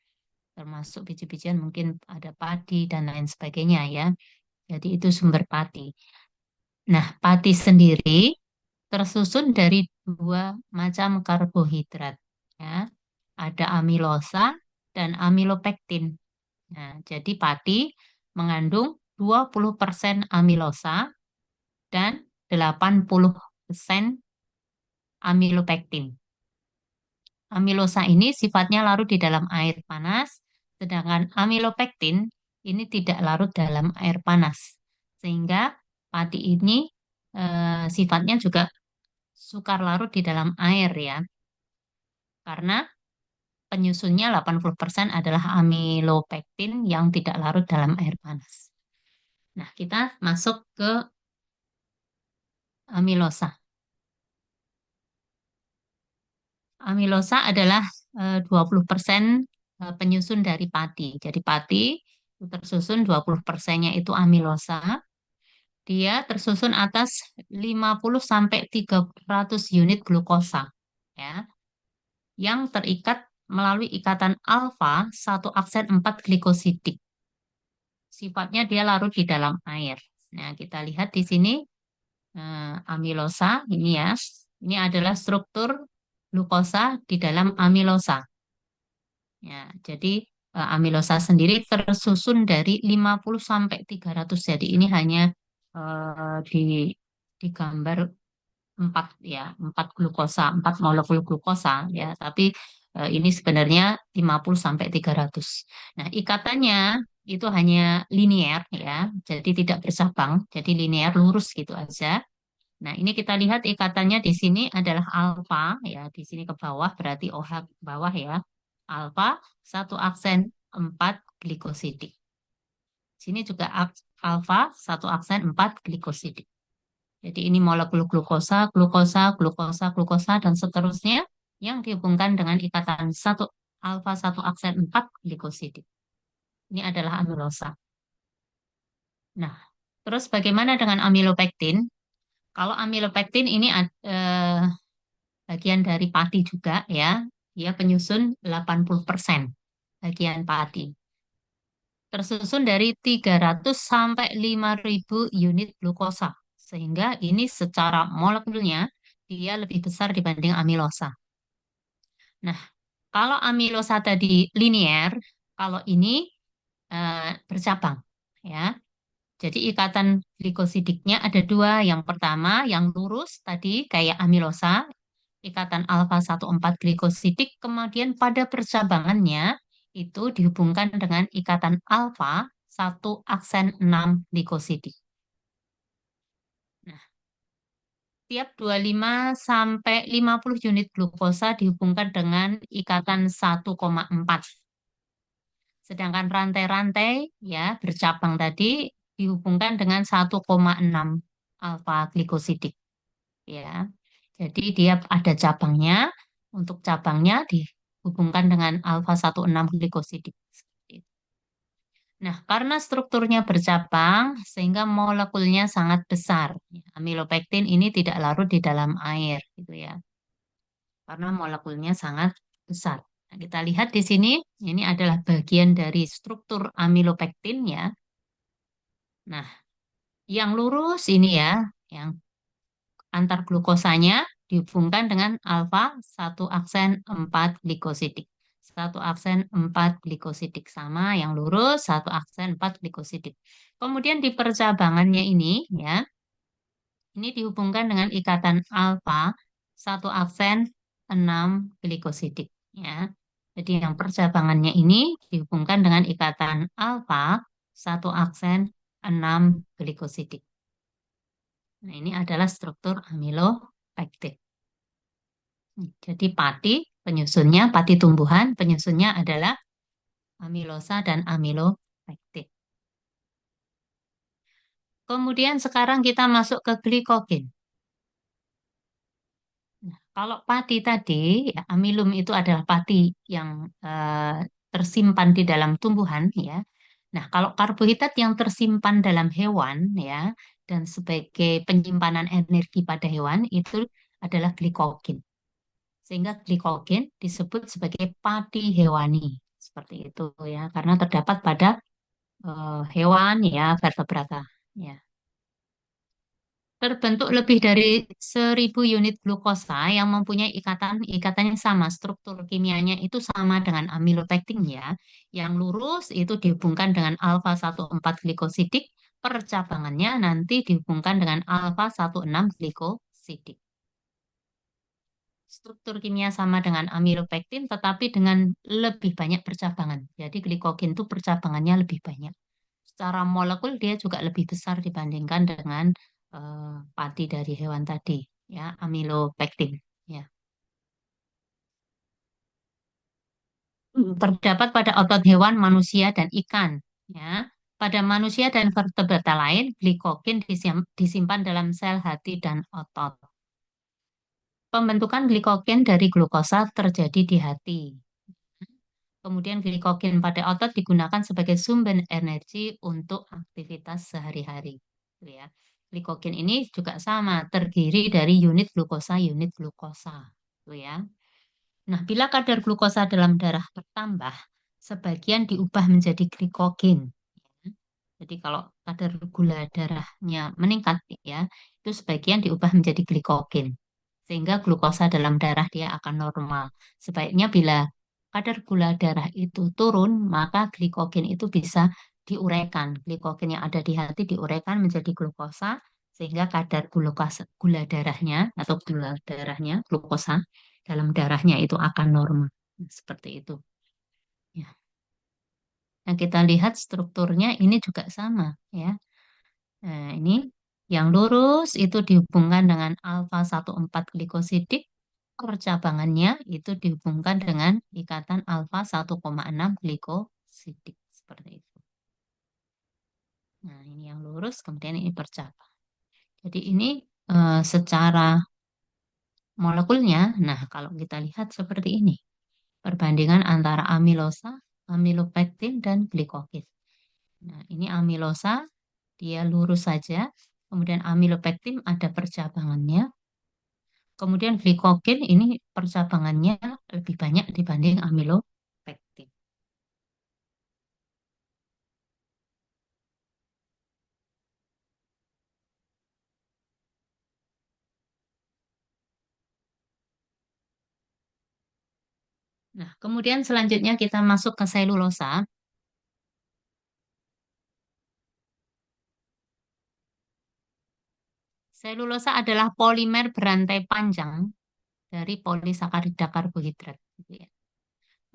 Termasuk biji-bijian mungkin ada padi dan lain sebagainya ya. Jadi itu sumber pati. Nah, pati sendiri tersusun dari dua macam karbohidrat ya. Ada amilosa dan amilopektin. Nah, jadi pati mengandung 20% amilosa dan 80% amilopektin. Amilosa ini sifatnya larut di dalam air panas, sedangkan amilopektin ini tidak larut dalam air panas. Sehingga padi ini sifatnya juga sukar larut di dalam air ya. Karena penyusunnya 80% adalah amilopektin yang tidak larut dalam air panas. Nah, kita masuk ke amilosa. Amilosa adalah 20% penyusun dari padi. Jadi padi itu tersusun 20%-nya itu amilosa. Dia tersusun atas 50 sampai 300 unit glukosa ya, yang terikat melalui ikatan alfa satu aksen 4 glikosidik. Sifatnya dia larut di dalam air. Nah, kita lihat di sini amilosa ini ya. Ini adalah struktur glukosa di dalam amilosa. Ya, jadi amilosa sendiri tersusun dari 50 sampai 300. Jadi ini hanya di digambar empat ya, empat glukosa, empat molekul glukosa ya, tapi ini sebenarnya 50 sampai 300. Nah, ikatannya itu hanya linear ya, jadi tidak bercabang, jadi linear lurus gitu aja. Nah, ini kita lihat ikatannya di sini adalah alfa ya, di sini ke bawah berarti OH ke bawah ya. Alfa satu aksen 4 glikosidik. Sini juga alfa satu aksen 4 glikosidik. Jadi ini molekul glukosa, glukosa, glukosa, glukosa, dan seterusnya yang dihubungkan dengan ikatan satu alfa satu aksen 4 glikosidik. Ini adalah amilosa. Nah, terus bagaimana dengan amilopektin? Kalau amilopektin ini bagian dari padi juga ya, dia penyusun 80% bagian padi. Tersusun dari 300 sampai 5.000 unit glukosa. Sehingga ini secara molekulnya dia lebih besar dibanding amilosa. Nah, kalau amilosa tadi linear, kalau ini bercabang ya. Jadi ikatan glikosidiknya ada dua. Yang pertama yang lurus tadi kayak amilosa, ikatan alfa 14 glikosidik, kemudian pada percabangannya itu dihubungkan dengan ikatan alfa 1 aksen 6 glikosidik. Nah, tiap 25 sampai 50 unit glukosa dihubungkan dengan ikatan 1,4. Sedangkan rantai-rantai ya bercabang tadi dihubungkan dengan 1,6 alfa glikosidik ya. Jadi dia ada cabangnya. Untuk cabangnya dihubungkan dengan alfa 16 glikosidik. Nah, karena strukturnya bercabang sehingga molekulnya sangat besar. Amilopektin ini tidak larut di dalam air gitu ya. Karena molekulnya sangat besar. Nah, kita lihat di sini ini adalah bagian dari struktur amilopektin ya. Nah, yang lurus ini ya, yang antar glukosanya dihubungkan dengan alfa satu aksen 4 glikosidik. Satu aksen 4 glikosidik sama yang lurus satu aksen 4 glikosidik. Kemudian di percabangannya ini ya, ini dihubungkan dengan ikatan alfa satu aksen 6 glikosidik ya. Jadi yang percabangannya ini dihubungkan dengan ikatan alfa satu aksen 6 glikosidik. Nah, ini adalah struktur amilopektin. Jadi pati tumbuhan, penyusunnya adalah amilosa dan amilopektin. Kemudian sekarang kita masuk ke glikogen. Nah, kalau pati tadi, ya, amilum itu adalah pati yang tersimpan di dalam tumbuhan, ya. Nah, kalau karbohidrat yang tersimpan dalam hewan, ya, dan sebagai penyimpanan energi pada hewan itu adalah glikogen. Sehingga glikogen disebut sebagai pati hewani. Seperti itu ya, karena terdapat pada hewan ya, vertebrata. Ya. Terbentuk lebih dari 1.000 unit glukosa yang mempunyai ikatan yang sama. Struktur kimianya itu sama dengan amilopektin ya. Yang lurus itu dihubungkan dengan alfa 14 glikosidik, percabangannya nanti dihubungkan dengan alfa 16 glikosidik. Struktur kimia sama dengan amilopektin tetapi dengan lebih banyak percabangan. Jadi glikogen itu percabangannya lebih banyak. secara molekul dia juga lebih besar dibandingkan dengan pati dari hewan tadi, ya, amilopektin. Ya. Terdapat pada otot hewan, manusia, dan ikan. Ya. Pada manusia dan vertebrata lain, glikogen disimpan dalam sel hati dan otot. Pembentukan glikogen dari glukosa terjadi di hati. Kemudian glikogen pada otot digunakan sebagai sumber energi untuk aktivitas sehari-hari. Gitu ya. Glikogen ini juga sama, terdiri dari unit glukosa. Gitu ya. Nah, bila kadar glukosa dalam darah bertambah, sebagian diubah menjadi glikogen. Jadi kalau kadar gula darahnya meningkat ya, itu sebagian diubah menjadi glikogen. Sehingga glukosa dalam darah dia akan normal. Sebaiknya bila kadar gula darah itu turun, maka glikogen itu bisa diuraikan. Glikogen yang ada di hati diuraikan menjadi glukosa, sehingga kadar gula darahnya atau gula darahnya, glukosa dalam darahnya itu akan normal. Nah, seperti itu. Ya. Nah, kita lihat strukturnya ini juga sama ya. Nah, ini yang lurus itu dihubungkan dengan alfa 14 glikosidik, percabangannya itu dihubungkan dengan ikatan alfa 1,6 glikosidik seperti itu. Nah, ini yang lurus, kemudian ini percabang. Jadi ini secara molekulnya, nah kalau kita lihat seperti ini, perbandingan antara amilosa, amilopektin, dan glikogen. Nah, ini amilosa, dia lurus saja. Kemudian amilopektin ada percabangannya. Kemudian glikogen ini percabangannya lebih banyak dibanding amilopektin. Nah, kemudian selanjutnya kita masuk ke selulosa. Selulosa adalah polimer berantai panjang dari polisakarida karbohidrat. Gitu ya.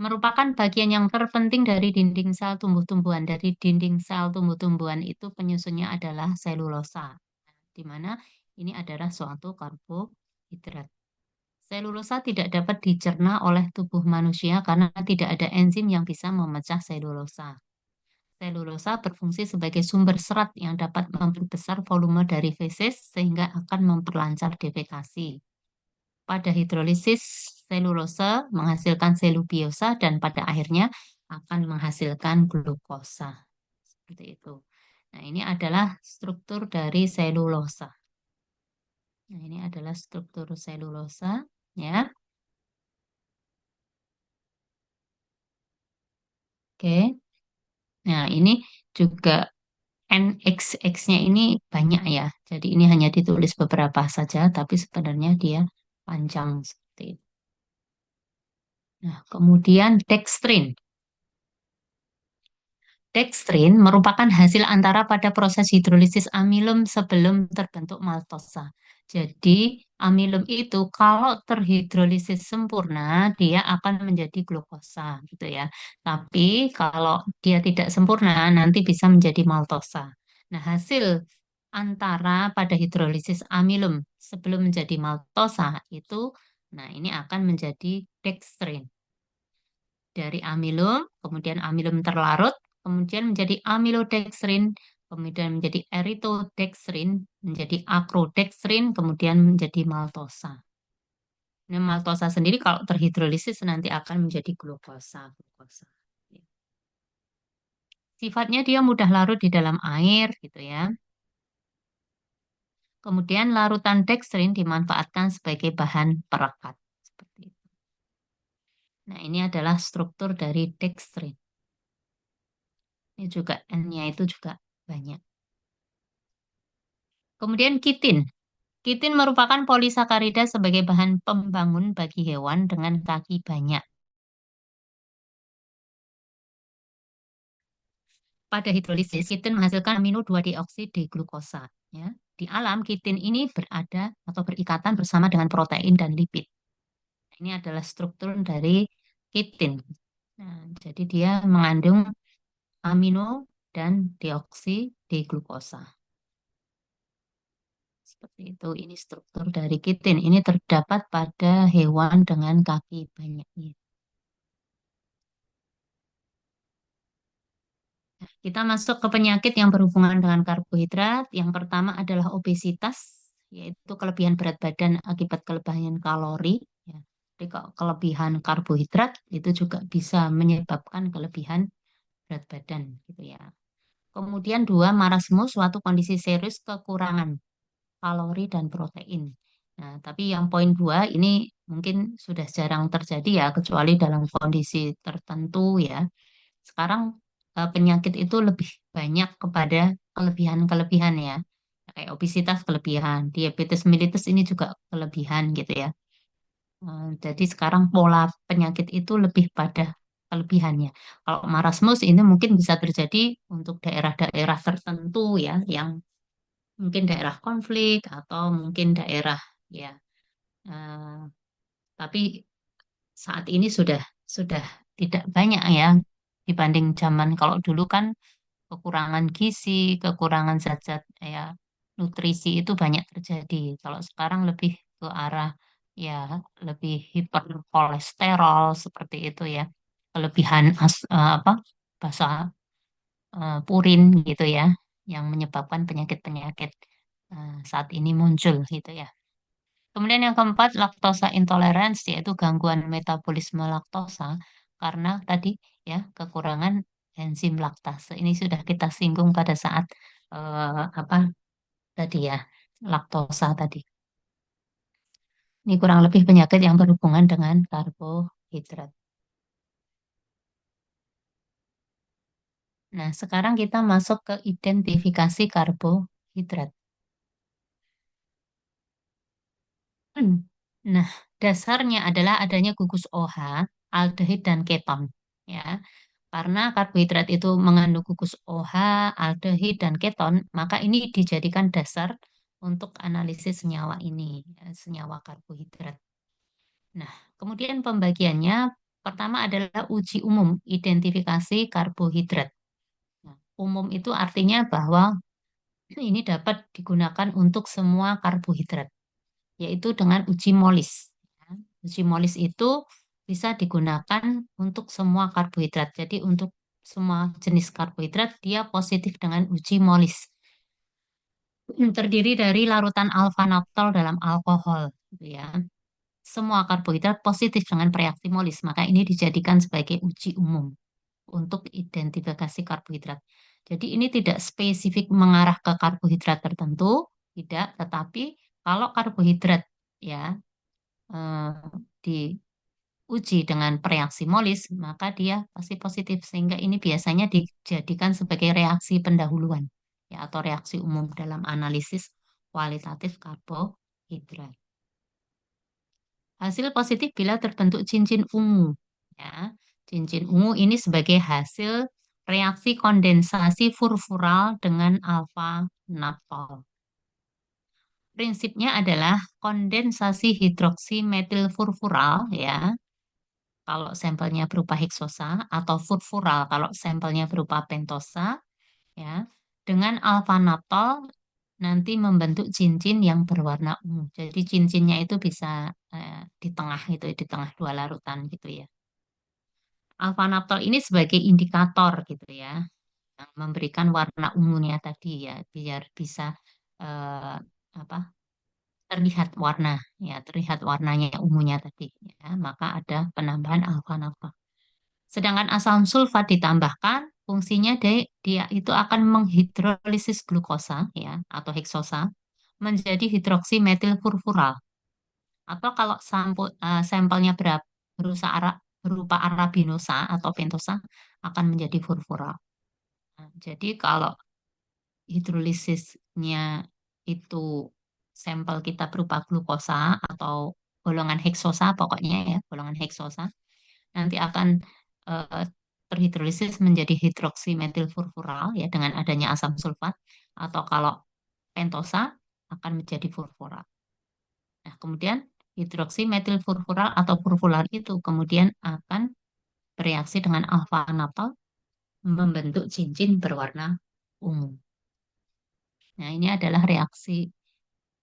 Merupakan bagian yang terpenting dari dinding sel tumbuh-tumbuhan. Dari dinding sel tumbuh-tumbuhan itu penyusunnya adalah selulosa, di mana ini adalah suatu karbohidrat. Selulosa tidak dapat dicerna oleh tubuh manusia karena tidak ada enzim yang bisa memecah selulosa. Selulosa berfungsi sebagai sumber serat yang dapat memperbesar volume dari feses sehingga akan memperlancar defekasi. Pada hidrolisis, selulosa menghasilkan selubiosa dan pada akhirnya akan menghasilkan glukosa. Seperti itu. Nah, ini adalah struktur dari selulosa. Nah, ini adalah struktur selulosa, ya. Oke. Nah, ini juga NXX-nya ini banyak ya. Jadi ini hanya ditulis beberapa saja, tapi sebenarnya dia panjang seperti itu. Nah, kemudian dextrin. Dextrin merupakan hasil antara pada proses hidrolisis amilum sebelum terbentuk maltosa. Jadi, amilum itu kalau terhidrolisis sempurna, dia akan menjadi glukosa, gitu ya. Tapi kalau dia tidak sempurna, nanti bisa menjadi maltosa. Nah, hasil antara pada hidrolisis amilum sebelum menjadi maltosa itu, nah ini akan menjadi dextrin dari amilum, kemudian amilum terlarut, kemudian menjadi amilodextrin, kemudian menjadi eritodextrin, menjadi akrodextrin, kemudian menjadi maltosa. Nah, maltosa sendiri kalau terhidrolisis nanti akan menjadi glukosa. Sifatnya dia mudah larut di dalam air gitu ya. Kemudian larutan dextrin dimanfaatkan sebagai bahan perekat. Seperti itu. Nah, ini adalah struktur dari dextrin. Ini juga N-nya itu juga banyak. Kemudian kitin. Kitin merupakan polisakarida sebagai bahan pembangun bagi hewan dengan kaki banyak. Pada hidrolisis, kitin menghasilkan amino 2-deoksidiglukosa. Ya. Di alam, kitin ini berada atau berikatan bersama dengan protein dan lipid. Ini adalah struktur dari kitin. Nah, jadi dia mengandung amino dan deoksidiglukosa. Seperti itu, ini struktur dari kitin. Ini terdapat pada hewan dengan kaki banyaknya. Kita masuk ke penyakit yang berhubungan dengan karbohidrat. Yang pertama adalah obesitas, yaitu kelebihan berat badan akibat kelebihan kalori. Ya. Jadi kelebihan karbohidrat itu juga bisa menyebabkan kelebihan berat badan, gitu ya. Kemudian dua, marasmus, suatu kondisi serius kekurangan kalori dan protein. Nah, tapi yang poin dua ini mungkin sudah jarang terjadi ya, kecuali dalam kondisi tertentu ya. Sekarang penyakit itu lebih banyak kepada kelebihan-kelebihan ya. Kayak obesitas kelebihan, diabetes mellitus ini juga kelebihan gitu ya. Jadi sekarang pola penyakit itu lebih pada kelebihannya. Kalau marasmus ini mungkin bisa terjadi untuk daerah-daerah tertentu ya, yang mungkin daerah konflik atau mungkin daerah ya. eh, tapi saat ini sudah tidak banyak ya dibanding zaman kalau dulu kan kekurangan gizi, kekurangan zat-zat ya nutrisi itu banyak terjadi. Kalau sekarang lebih ke arah ya lebih hiperkolesterol seperti itu ya. Kelebihan apa bahasa purin gitu ya yang menyebabkan penyakit-penyakit saat ini muncul gitu ya. Kemudian yang keempat, laktosa intolerance, yaitu gangguan metabolisme laktosa karena tadi ya kekurangan enzim laktase. Ini sudah kita singgung pada saat apa tadi ya, laktosa tadi. Ini kurang lebih penyakit yang berhubungan dengan karbohidrat. Nah, sekarang kita masuk ke identifikasi karbohidrat. Hmm. Nah, dasarnya adalah adanya gugus OH, aldehid, dan keton. Ya, karena karbohidrat itu mengandung gugus OH, aldehid, dan keton, maka ini dijadikan dasar untuk analisis senyawa ini, ya, senyawa karbohidrat. Nah, kemudian pembagiannya pertama adalah uji umum identifikasi karbohidrat. Nah, umum itu artinya bahwa ini dapat digunakan untuk semua karbohidrat, yaitu dengan uji molis. Ya, uji molis itu bisa digunakan untuk semua karbohidrat. Jadi untuk semua jenis karbohidrat dia positif dengan uji molis. Terdiri dari larutan alfa-naftol dalam alkohol, gitu ya. Semua karbohidrat positif dengan reaksi molis, maka ini dijadikan sebagai uji umum untuk identifikasi karbohidrat. Jadi ini tidak spesifik mengarah ke karbohidrat tertentu, tidak, tetapi kalau karbohidrat ya eh, diuji dengan reaksi molis, maka dia pasti positif. Sehingga ini biasanya dijadikan sebagai reaksi pendahuluan ya atau reaksi umum dalam analisis kualitatif karbohidrat. Hasil positif bila terbentuk cincin ungu. Ya, cincin ungu ini sebagai hasil reaksi kondensasi furfural dengan alfa naftol. Prinsipnya adalah kondensasi hidroksi metil furfural ya, kalau sampelnya berupa heksosa atau furfural kalau sampelnya berupa pentosa ya, dengan alfa naftol nanti membentuk cincin yang berwarna ungu. Jadi cincinnya itu bisa di tengah itu, di tengah dua larutan gitu ya. Alfa naftol ini sebagai indikator gitu ya, yang memberikan warna ungunya tadi ya, biar bisa eh, apa terlihat warna ya, terlihat warnanya ungunya tadi ya. Maka ada penambahan alfa naftol. Sedangkan asam sulfat ditambahkan, fungsinya dia itu akan menghidrolisis glukosa ya atau heksosa menjadi hidroksi metil furfural. Atau kalau sampelnya berupa arabinosa atau pentosa akan menjadi furfural. Nah, jadi kalau hidrolisisnya itu sampel kita berupa glukosa atau golongan heksosa pokoknya ya, golongan heksosa nanti akan eh, terhidrolisis menjadi hidroksi metil furfural ya dengan adanya asam sulfat atau kalau pentosa akan menjadi furfural. Nah, kemudian hidroksi metil furfural atau furfural itu kemudian akan bereaksi dengan alfa naftol membentuk cincin berwarna ungu. Nah, ini adalah reaksi.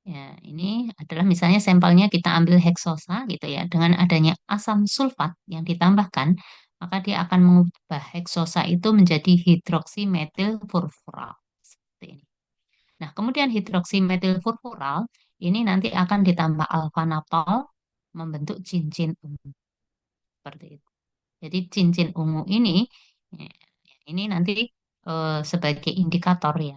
Ya, ini adalah misalnya sampelnya kita ambil heksosa gitu ya. Dengan adanya asam sulfat yang ditambahkan, maka dia akan mengubah heksosa itu menjadi hidroksimetil furfural. Seperti ini. Nah, kemudian hidroksimetil furfural ini nanti akan ditambah alfa naftol membentuk cincin ungu. Seperti itu. Jadi cincin ungu ya, ini nanti sebagai indikator ya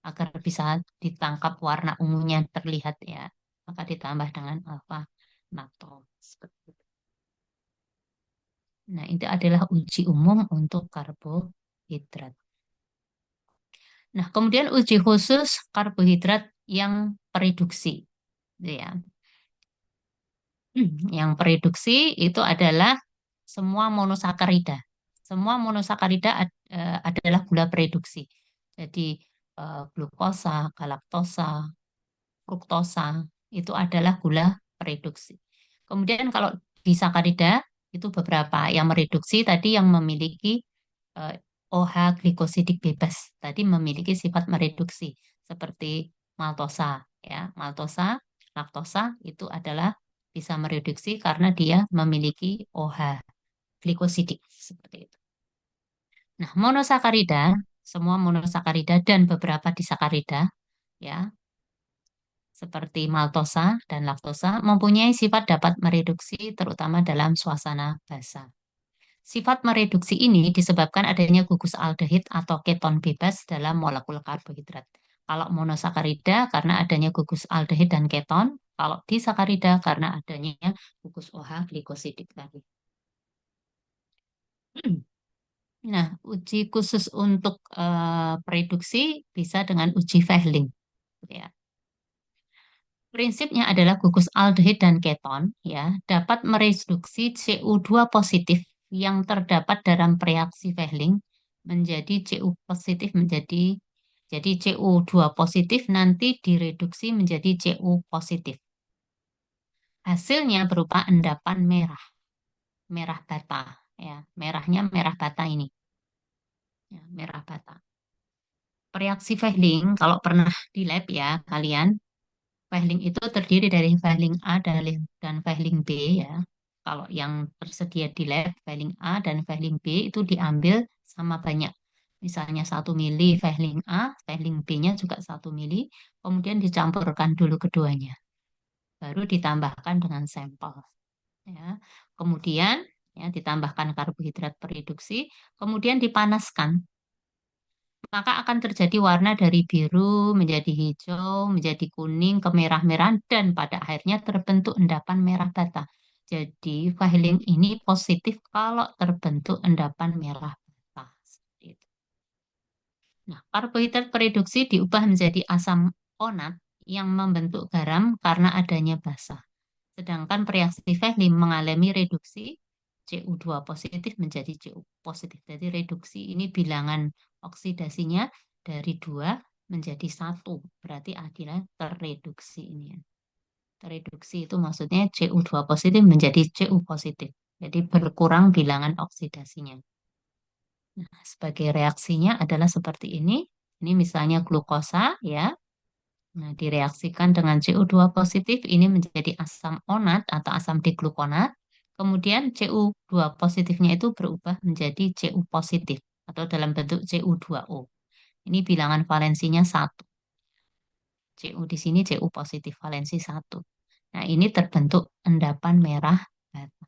agar bisa ditangkap warna ungunya terlihat ya. Maka ditambah dengan alfa naftol. Seperti itu. Nah, itu adalah uji umum untuk karbohidrat. Nah, kemudian uji khusus karbohidrat yang pereduksi. Gitu ya. Yang pereduksi itu adalah semua monosakarida. Semua monosakarida adalah gula pereduksi. Jadi glukosa, galaktosa, fruktosa itu adalah gula pereduksi. Kemudian kalau disakarida itu beberapa yang mereduksi tadi yang memiliki eh, OH glikosidik bebas tadi memiliki sifat mereduksi seperti maltosa ya. Maltosa, laktosa itu adalah bisa mereduksi karena dia memiliki OH glikosidik seperti itu. Nah, monosakarida, semua monosakarida dan beberapa disakarida ya seperti maltosa dan laktosa mempunyai sifat dapat mereduksi terutama dalam suasana basah. Sifat mereduksi ini disebabkan adanya gugus aldehid atau keton bebas dalam molekul karbohidrat. Kalau monosakarida karena adanya gugus aldehid dan keton, kalau disakarida karena adanya gugus OH glikosidik tadi. Nah, uji khusus untuk reduksi bisa dengan uji Fehling. Ya. Prinsipnya adalah gugus aldehid dan keton ya dapat mereduksi CO2 positif yang terdapat dalam reaksi Fehling menjadi Cu positif jadi CO2 positif nanti direduksi menjadi Cu positif. Hasilnya berupa endapan merah, merah bata ya, merahnya merah bata ini. Ya, merah bata. Reaksi Fehling kalau pernah di lab ya kalian, Fehling itu terdiri dari Fehling A dan Fehling B ya. Kalau yang tersedia di lab, Fehling A dan Fehling B itu diambil sama banyak. Misalnya 1 mili Fehling A, Fehling B-nya juga 1 mili, kemudian dicampurkan dulu keduanya. Baru ditambahkan dengan sampel. Ya. Kemudian ya, ditambahkan karbohidrat pereduksi, kemudian dipanaskan maka akan terjadi warna dari biru menjadi hijau, menjadi kuning, kemerah-merahan, dan pada akhirnya terbentuk endapan merah bata. Jadi, Fehling ini positif kalau terbentuk endapan merah bata. Seperti itu. Nah, karbohidrat pereduksi diubah menjadi asam onat yang membentuk garam karena adanya basa. Sedangkan reaksi Fehling mengalami reduksi Cu2 positif menjadi Cu positif. Jadi reduksi ini bilangan oksidasinya dari 2 menjadi 1. Berarti adalah terreduksi ini ya. Terreduksi itu maksudnya Cu2 positif menjadi Cu positif. Jadi berkurang bilangan oksidasinya. Nah, sebagai reaksinya adalah seperti ini. Ini misalnya glukosa ya. Nah, direaksikan dengan Cu2 positif ini menjadi asam onat atau asam diglukonat. Kemudian Cu2 positifnya itu berubah menjadi Cu positif atau dalam bentuk Cu2O. Ini bilangan valensinya 1. Cu di sini Cu positif valensi 1. Nah, ini terbentuk endapan merah bata.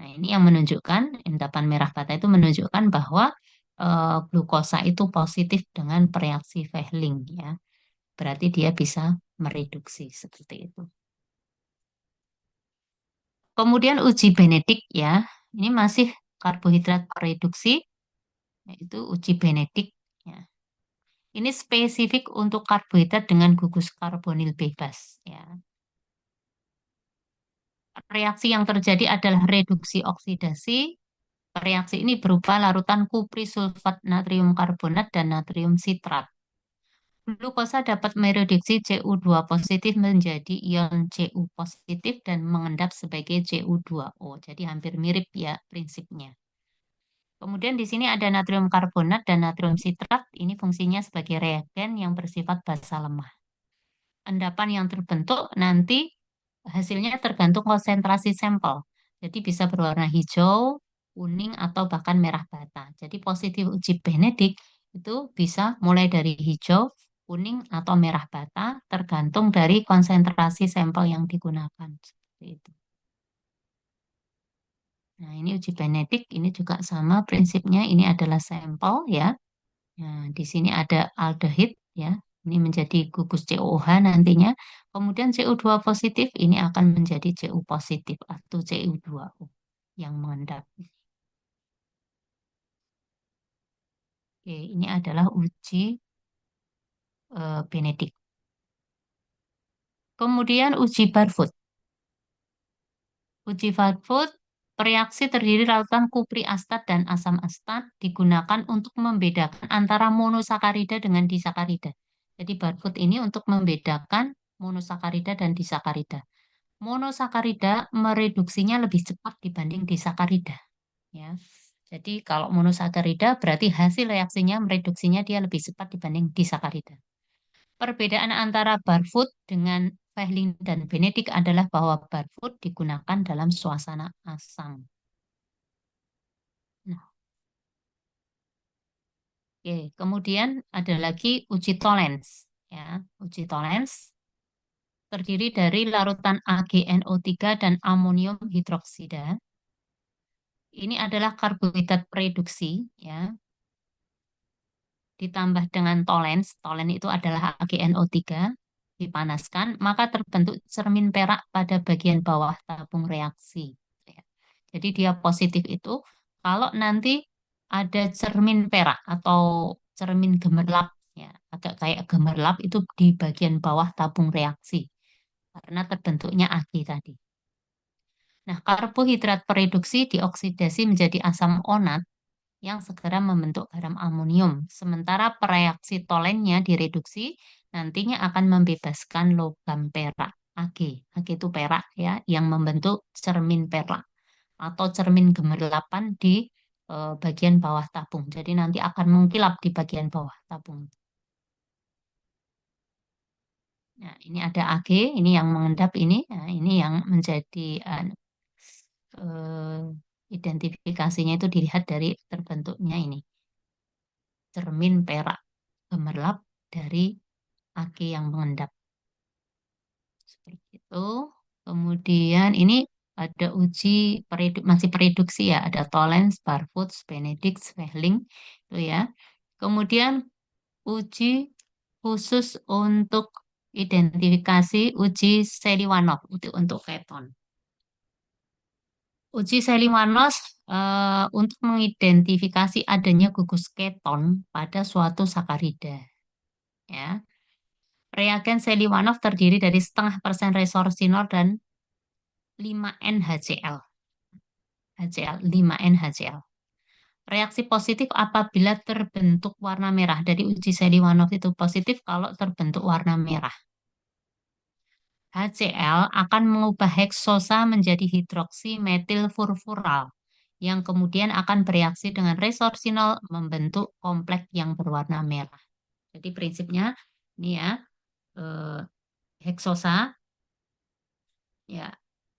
Nah, ini yang menunjukkan endapan merah bata itu menunjukkan bahwa glukosa itu positif dengan reaksi Fehling ya. Berarti dia bisa mereduksi seperti itu. Kemudian uji Benedik ya, ini masih karbohidrat reduksi, yaitu uji Benedik ya. Ini spesifik untuk karbohidrat dengan gugus karbonil bebas ya. Reaksi yang terjadi adalah reduksi oksidasi. Reaksi ini berupa larutan kupri sulfat natrium karbonat dan natrium sitrat. Glukosa dapat mereduksi Cu2 positif menjadi ion Cu positif dan mengendap sebagai Cu2O. Jadi hampir mirip ya prinsipnya. Kemudian di sini ada natrium karbonat dan natrium sitrat. Ini fungsinya sebagai reagen yang bersifat basa lemah. Endapan yang terbentuk nanti hasilnya tergantung konsentrasi sampel. Jadi bisa berwarna hijau, kuning, atau bahkan merah bata. Jadi positif uji Benedict itu bisa mulai dari hijau, kuning, atau merah bata, tergantung dari konsentrasi sampel yang digunakan. Seperti itu. Nah, ini uji Benedict, ini juga sama prinsipnya. Ini adalah sampel ya. Nah, di sini ada aldehid ya. Ini menjadi gugus COOH nantinya. Kemudian CO2 positif ini akan menjadi Cu positif atau Cu2O yang mengendap. Oke, ini adalah uji Benedict. Kemudian uji Barfoot. Uji Barfoot, reaksi terdiri larutan kupri astat dan asam astat digunakan untuk membedakan antara monosakarida dengan disakarida. Jadi Barfoot ini untuk membedakan monosakarida dan disakarida. Monosakarida mereduksinya lebih cepat dibanding disakarida. Ya. Jadi kalau monosakarida berarti hasil reaksinya mereduksinya dia lebih cepat dibanding disakarida. Perbedaan antara Barfoot dengan Fehling dan Benedict adalah bahwa Barfoot digunakan dalam suasana asam. Nah, oke. Kemudian ada lagi uji Tollens. Ya, uji Tollens terdiri dari larutan AgNO3 dan amonium hidroksida. Ini adalah karbohidrat reduksi, ya, ditambah dengan tolens. Tolen itu adalah AgNO3, dipanaskan, maka terbentuk cermin perak pada bagian bawah tabung reaksi. Ya. Jadi dia positif itu kalau nanti ada cermin perak atau cermin gemerlap, ya, agak kayak gemerlap itu di bagian bawah tabung reaksi karena terbentuknya Ag tadi. Nah, karbohidrat pereduksi dioksidasi menjadi asam onat yang segera membentuk garam amonium. Sementara pereaksi tolennya direduksi, nantinya akan membebaskan logam perak, Ag. Ag itu perak ya, yang membentuk cermin perak atau cermin gemerlapan di bagian bawah tabung. Jadi nanti akan mengkilap di bagian bawah tabung. Nah, ini ada Ag, ini yang mengendap ini. Nah, ini yang menjadi eh, identifikasinya itu dilihat dari terbentuknya ini. Cermin perak gemerlap dari Ag yang mengendap. Seperti itu. Kemudian ini ada uji masih pereduksi ya, ada Tollens, Barfoot, Benedict, Sperling itu ya. Kemudian uji khusus untuk identifikasi uji Seliwanov untuk keton. Uji Seliwanov untuk mengidentifikasi adanya gugus keton pada suatu sakarida. Ya. Reagen Seliwanov terdiri dari 0,5% resorsinol dan 5 NHCl. HCl, 5 NHCl. Reaksi positif apabila terbentuk warna merah. Dari uji Seliwanov itu positif kalau terbentuk warna merah. HCl akan mengubah heksosa menjadi hidroksi metil furfural yang kemudian akan bereaksi dengan resorsinol membentuk kompleks yang berwarna merah. Jadi prinsipnya ini ya, heksosa ya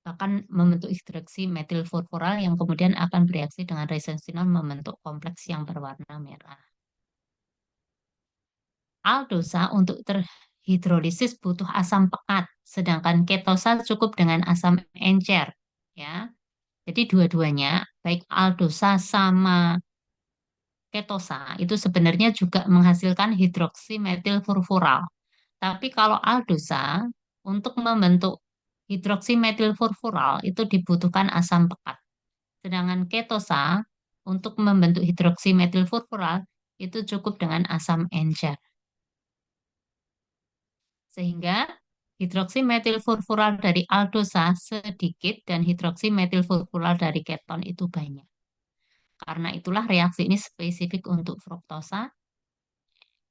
akan membentuk hidroksi metil furfural yang kemudian akan bereaksi dengan resorsinol membentuk kompleks yang berwarna merah. Aldosa untuk terhidrolisis butuh asam pekat, sedangkan ketosa cukup dengan asam encer. Ya, jadi dua-duanya, baik aldosa sama ketosa, itu sebenarnya juga menghasilkan hidroksi metil furfural. Tapi kalau aldosa, untuk membentuk hidroksi metil furfural itu dibutuhkan asam pekat. Sedangkan ketosa, untuk membentuk hidroksi metil furfural itu cukup dengan asam encer. Sehingga hidroksi metil furfural dari aldosa sedikit dan hidroksi metil furfural dari keton itu banyak. Karena itulah reaksi ini spesifik untuk fruktosa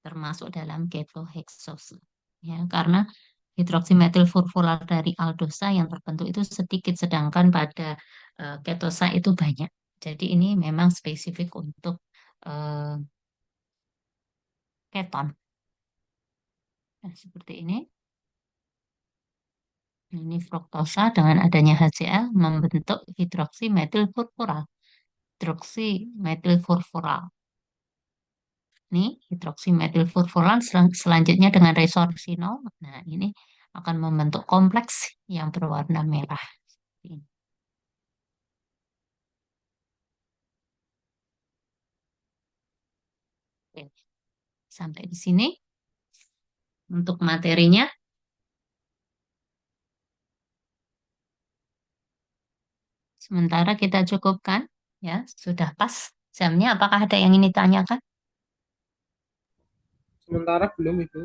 termasuk dalam ketoheksosa. Ya, karena hidroksi metil furfural dari aldosa yang terbentuk itu sedikit sedangkan pada ketosa itu banyak. Jadi ini memang spesifik untuk eh, keton. Nah, seperti ini. Ini fruktosa dengan adanya HCl membentuk hidroksi metil furfural. Hidroksi metil furfural. Ini hidroksi metil furfural selanjutnya dengan resorsinol. Nah, ini akan membentuk kompleks yang berwarna merah. Oke, sampai di sini untuk materinya. Sementara kita cukupkan, ya, sudah pas jamnya. Apakah ada yang ini tanyakan? Sementara belum Ibu.